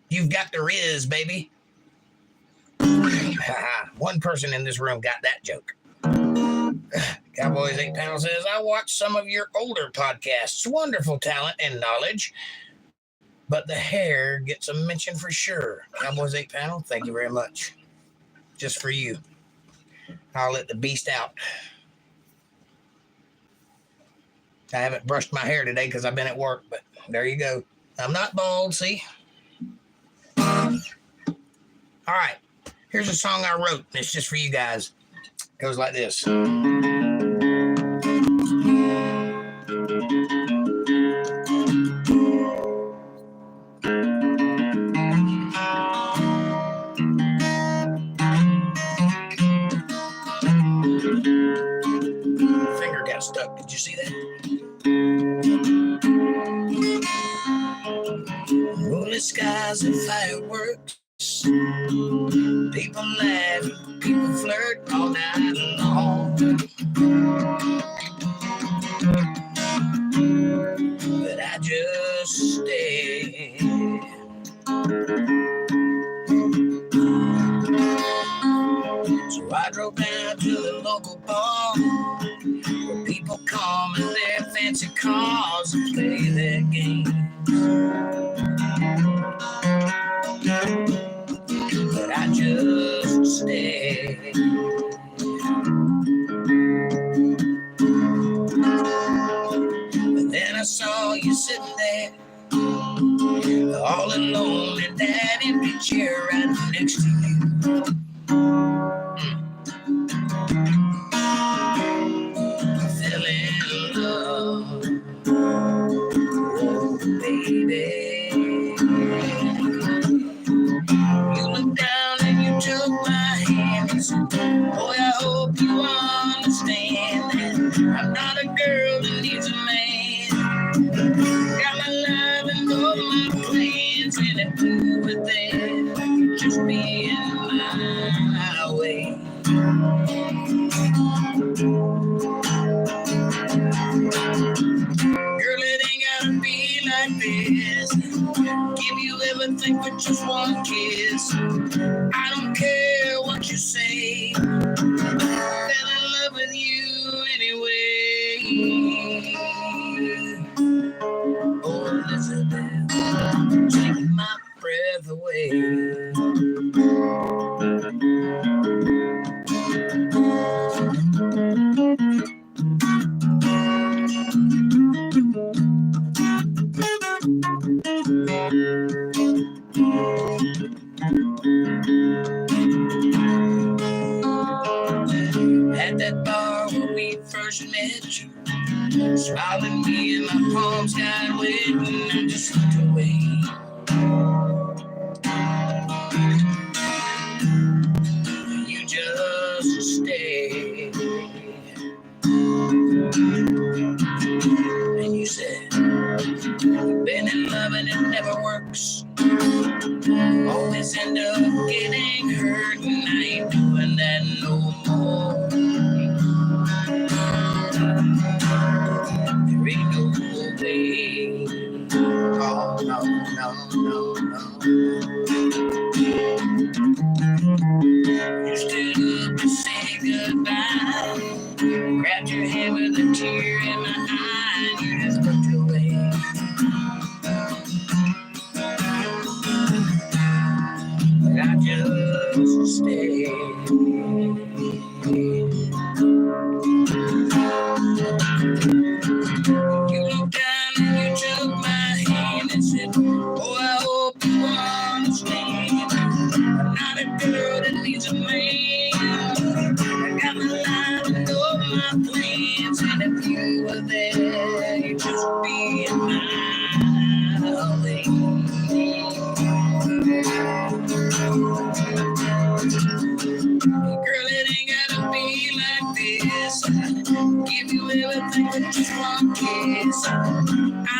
You've got the Riz, baby. One person in this room got that joke. Cowboys 8 Panel says, I watched some of your older podcasts. Wonderful talent and knowledge. But the hair gets a mention for sure. Cowboys 8 Panel, thank you very much. Just for you. I'll let the beast out. I haven't brushed my hair today because I've been at work, but there you go. I'm not bald, see? All right. Here's a song I wrote. It's just for you guys. It goes like this. Finger got stuck. Did you see that? Rolling skies and fireworks. People laugh, people flirt all night long. But I just stay. So I drove down to the local bar where people come in their fancy cars and play their games. But I just stay. But then I saw you sitting there, all alone in that empty chair right next to you. I fell in love, oh baby. You looked down and you took my hand and said, boy, I hope you understand that I'm not a girl that needs a man. Got my life and all my plans, and if you were there, I could just be in my way. Girl, it ain't gotta be like this. Give you everything for just one kiss. I don't care what you say. Fell in love with you anyway. Oh, Elizabeth, take my breath away. At that bar where we first met you, smiled at me and my palms got wet and I just looked away. You just stay. And you said, been in love and it never works. Always end up getting hurt, and I ain't doing that no more. There ain't no way. Oh, no, no, no, no. You stood up to say goodbye. Grabbed your hand with a tear in my eye, and you just looked away. But I just stayed. You looked down and you took my hand and said, oh, I hope you understand. I'm not a girl that needs a man. I got my life and all my plans, and if you were there, you'd just be in my way. Girl, it ain't gotta be like this. Give you everything but just one kiss. I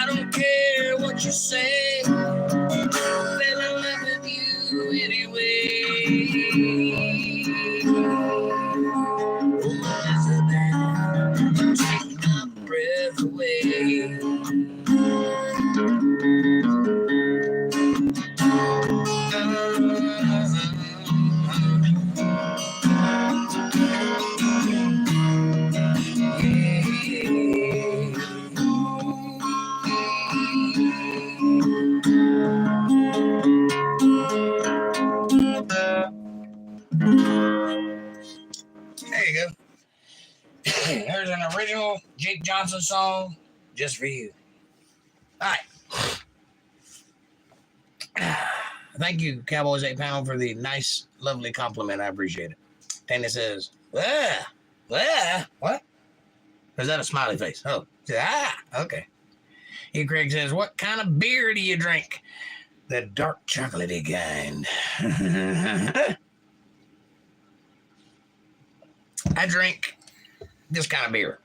don't care what you say. Fell in love with you anyway. Oh, Elizabeth, take my breath away. There you go. There's an original Jake Johnson song just for you. All right. Thank you, Cowboys 8 Panel, for the nice, lovely compliment. I appreciate it. Dana says, what? Or is that a smiley face? Oh, okay. Craig says, what kind of beer do you drink? The dark chocolatey kind. I drink this kind of beer.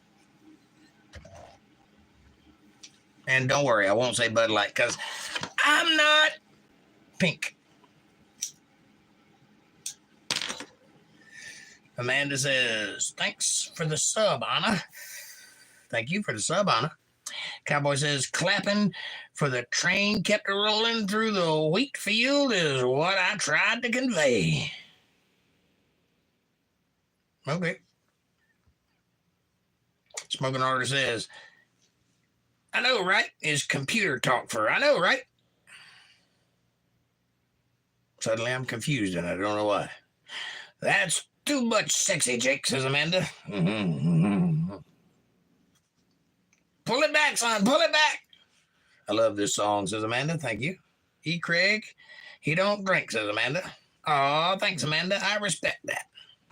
And don't worry, I won't say Bud Light because I'm not pink. Amanda says, thanks for the sub, Anna. Thank you for the sub, Anna. Cowboy says, clapping for the train kept rolling through the wheat field is what I tried to convey. Okay. Smoking Order says, I know, right? Is computer talk for I know, right? Suddenly I'm confused and I don't know why. That's too much sexy, Jake, says Amanda. Pull it back, son. Pull it back. I love this song, says Amanda. Thank you. Craig, he don't drink, says Amanda. Oh, thanks, Amanda. I respect that.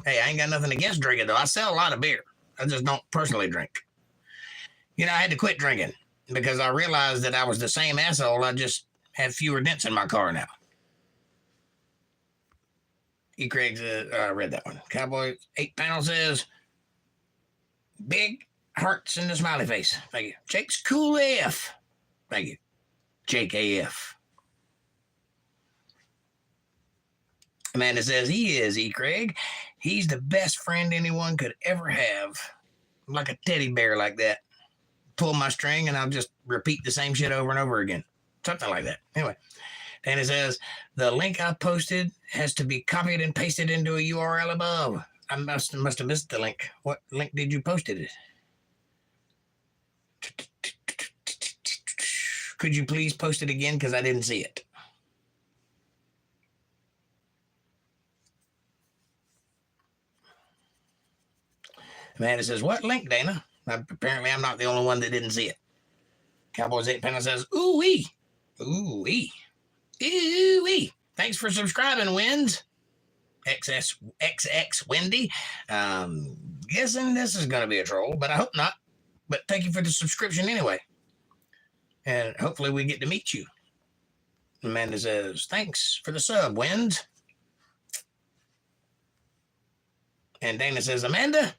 Hey, I ain't got nothing against drinking, though. I sell a lot of beer. I just don't personally drink. You know, I had to quit drinking because I realized that I was the same asshole. I just have fewer dents in my car now. Craig's, I read that one. Cowboy 8 Panel says, big hearts in the smiley face. Thank you. Jake's cool AF. Thank you. Jake AF. Amanda says, he is, Craig. He's the best friend anyone could ever have. Like a teddy bear like that. Pull my string and I'll just repeat the same shit over and over again. Something like that. Anyway. Danny says, the link I posted has to be copied and pasted into a URL above. I must have missed the link. What link did you post it? Could you please post it again? Because I didn't see it. Amanda says, what link, Dana? Apparently, I'm not the only one that didn't see it. Cowboys 8 Panel says, ooh-wee. Ooh-wee. Ooh-wee. Thanks for subscribing, Wins. XX Wendy. Guessing this is going to be a troll, but I hope not. But thank you for the subscription anyway. And hopefully we get to meet you. Amanda says, thanks for the sub, Wins. And Dana says, Amanda,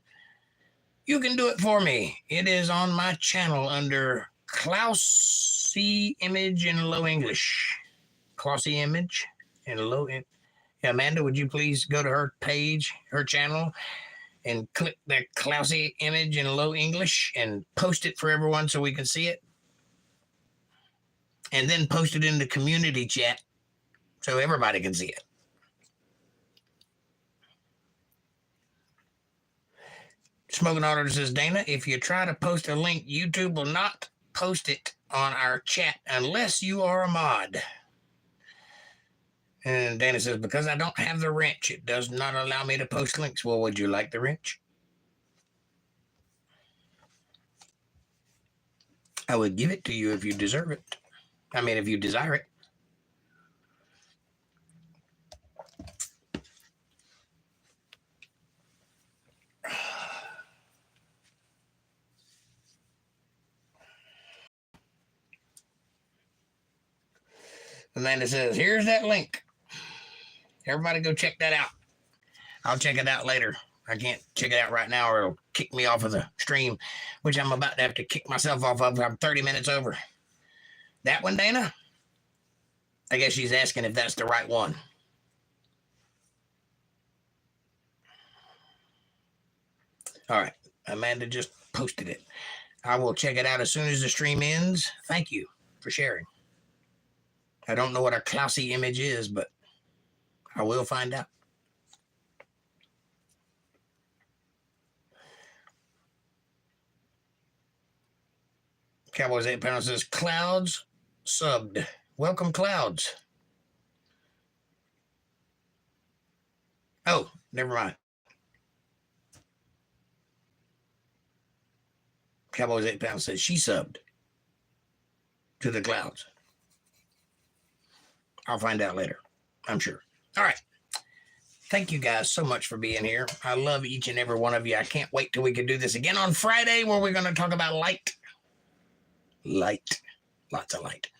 you can do it for me. It is on my channel under Klausy Image in Low English. Klausy Image in Low English. Amanda, would you please go to her page, her channel, and click that Klausy Image in Low English and post it for everyone so we can see it? And then post it in the community chat so everybody can see it. Smoking Auditor says, Dana, if you try to post a link, YouTube will not post it on our chat unless you are a mod. And Dana says, because I don't have the wrench, it does not allow me to post links. Well, would you like the wrench? I would give it to you if you deserve it. I mean, if you desire it. Amanda says, here's that link. Everybody go check that out. I'll check it out later. I can't check it out right now or it'll kick me off of the stream, which I'm about to have to kick myself off of. I'm 30 minutes over. That one, Dana? I guess she's asking if that's the right one. All right. Amanda just posted it. I will check it out as soon as the stream ends. Thank you for sharing. I don't know what a Klausy image is, but I will find out. Cowboys 8 Pound says, Clouds subbed. Welcome, Clouds. Oh, never mind. Cowboys 8 Pound says she subbed to the Clouds. I'll find out later, I'm sure. All right. Thank you guys so much for being here. I love each and every one of you. I can't wait till we can do this again on Friday where we're going to talk about light. Light. Lots of light.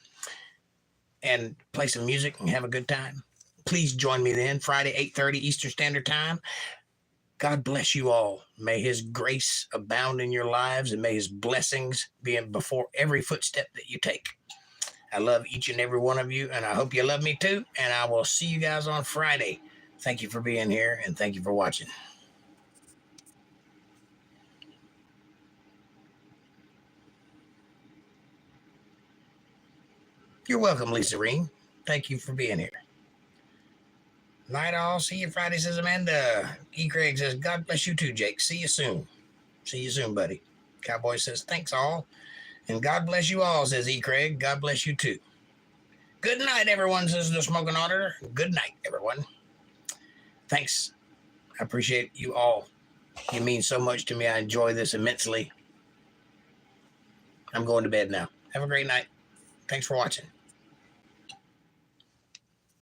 And play some music and have a good time. Please join me then, Friday, 8:30 Eastern Standard Time. God bless you all. May his grace abound in your lives and may his blessings be before every footstep that you take. I love each and every one of you, and I hope you love me too. And I will see you guys on Friday. Thank you for being here, and thank you for watching. You're welcome, Lisa Reen. Thank you for being here. Night all. See you Friday, says Amanda. E. Craig says, God bless you too, Jake. See you soon. See you soon, buddy. Cowboy says, thanks all. And God bless you all, says E. Craig. God bless you too. Good night, everyone, says the Smoking Auditor. Good night, everyone. Thanks. I appreciate you all. You mean so much to me. I enjoy this immensely. I'm going to bed now. Have a great night. Thanks for watching.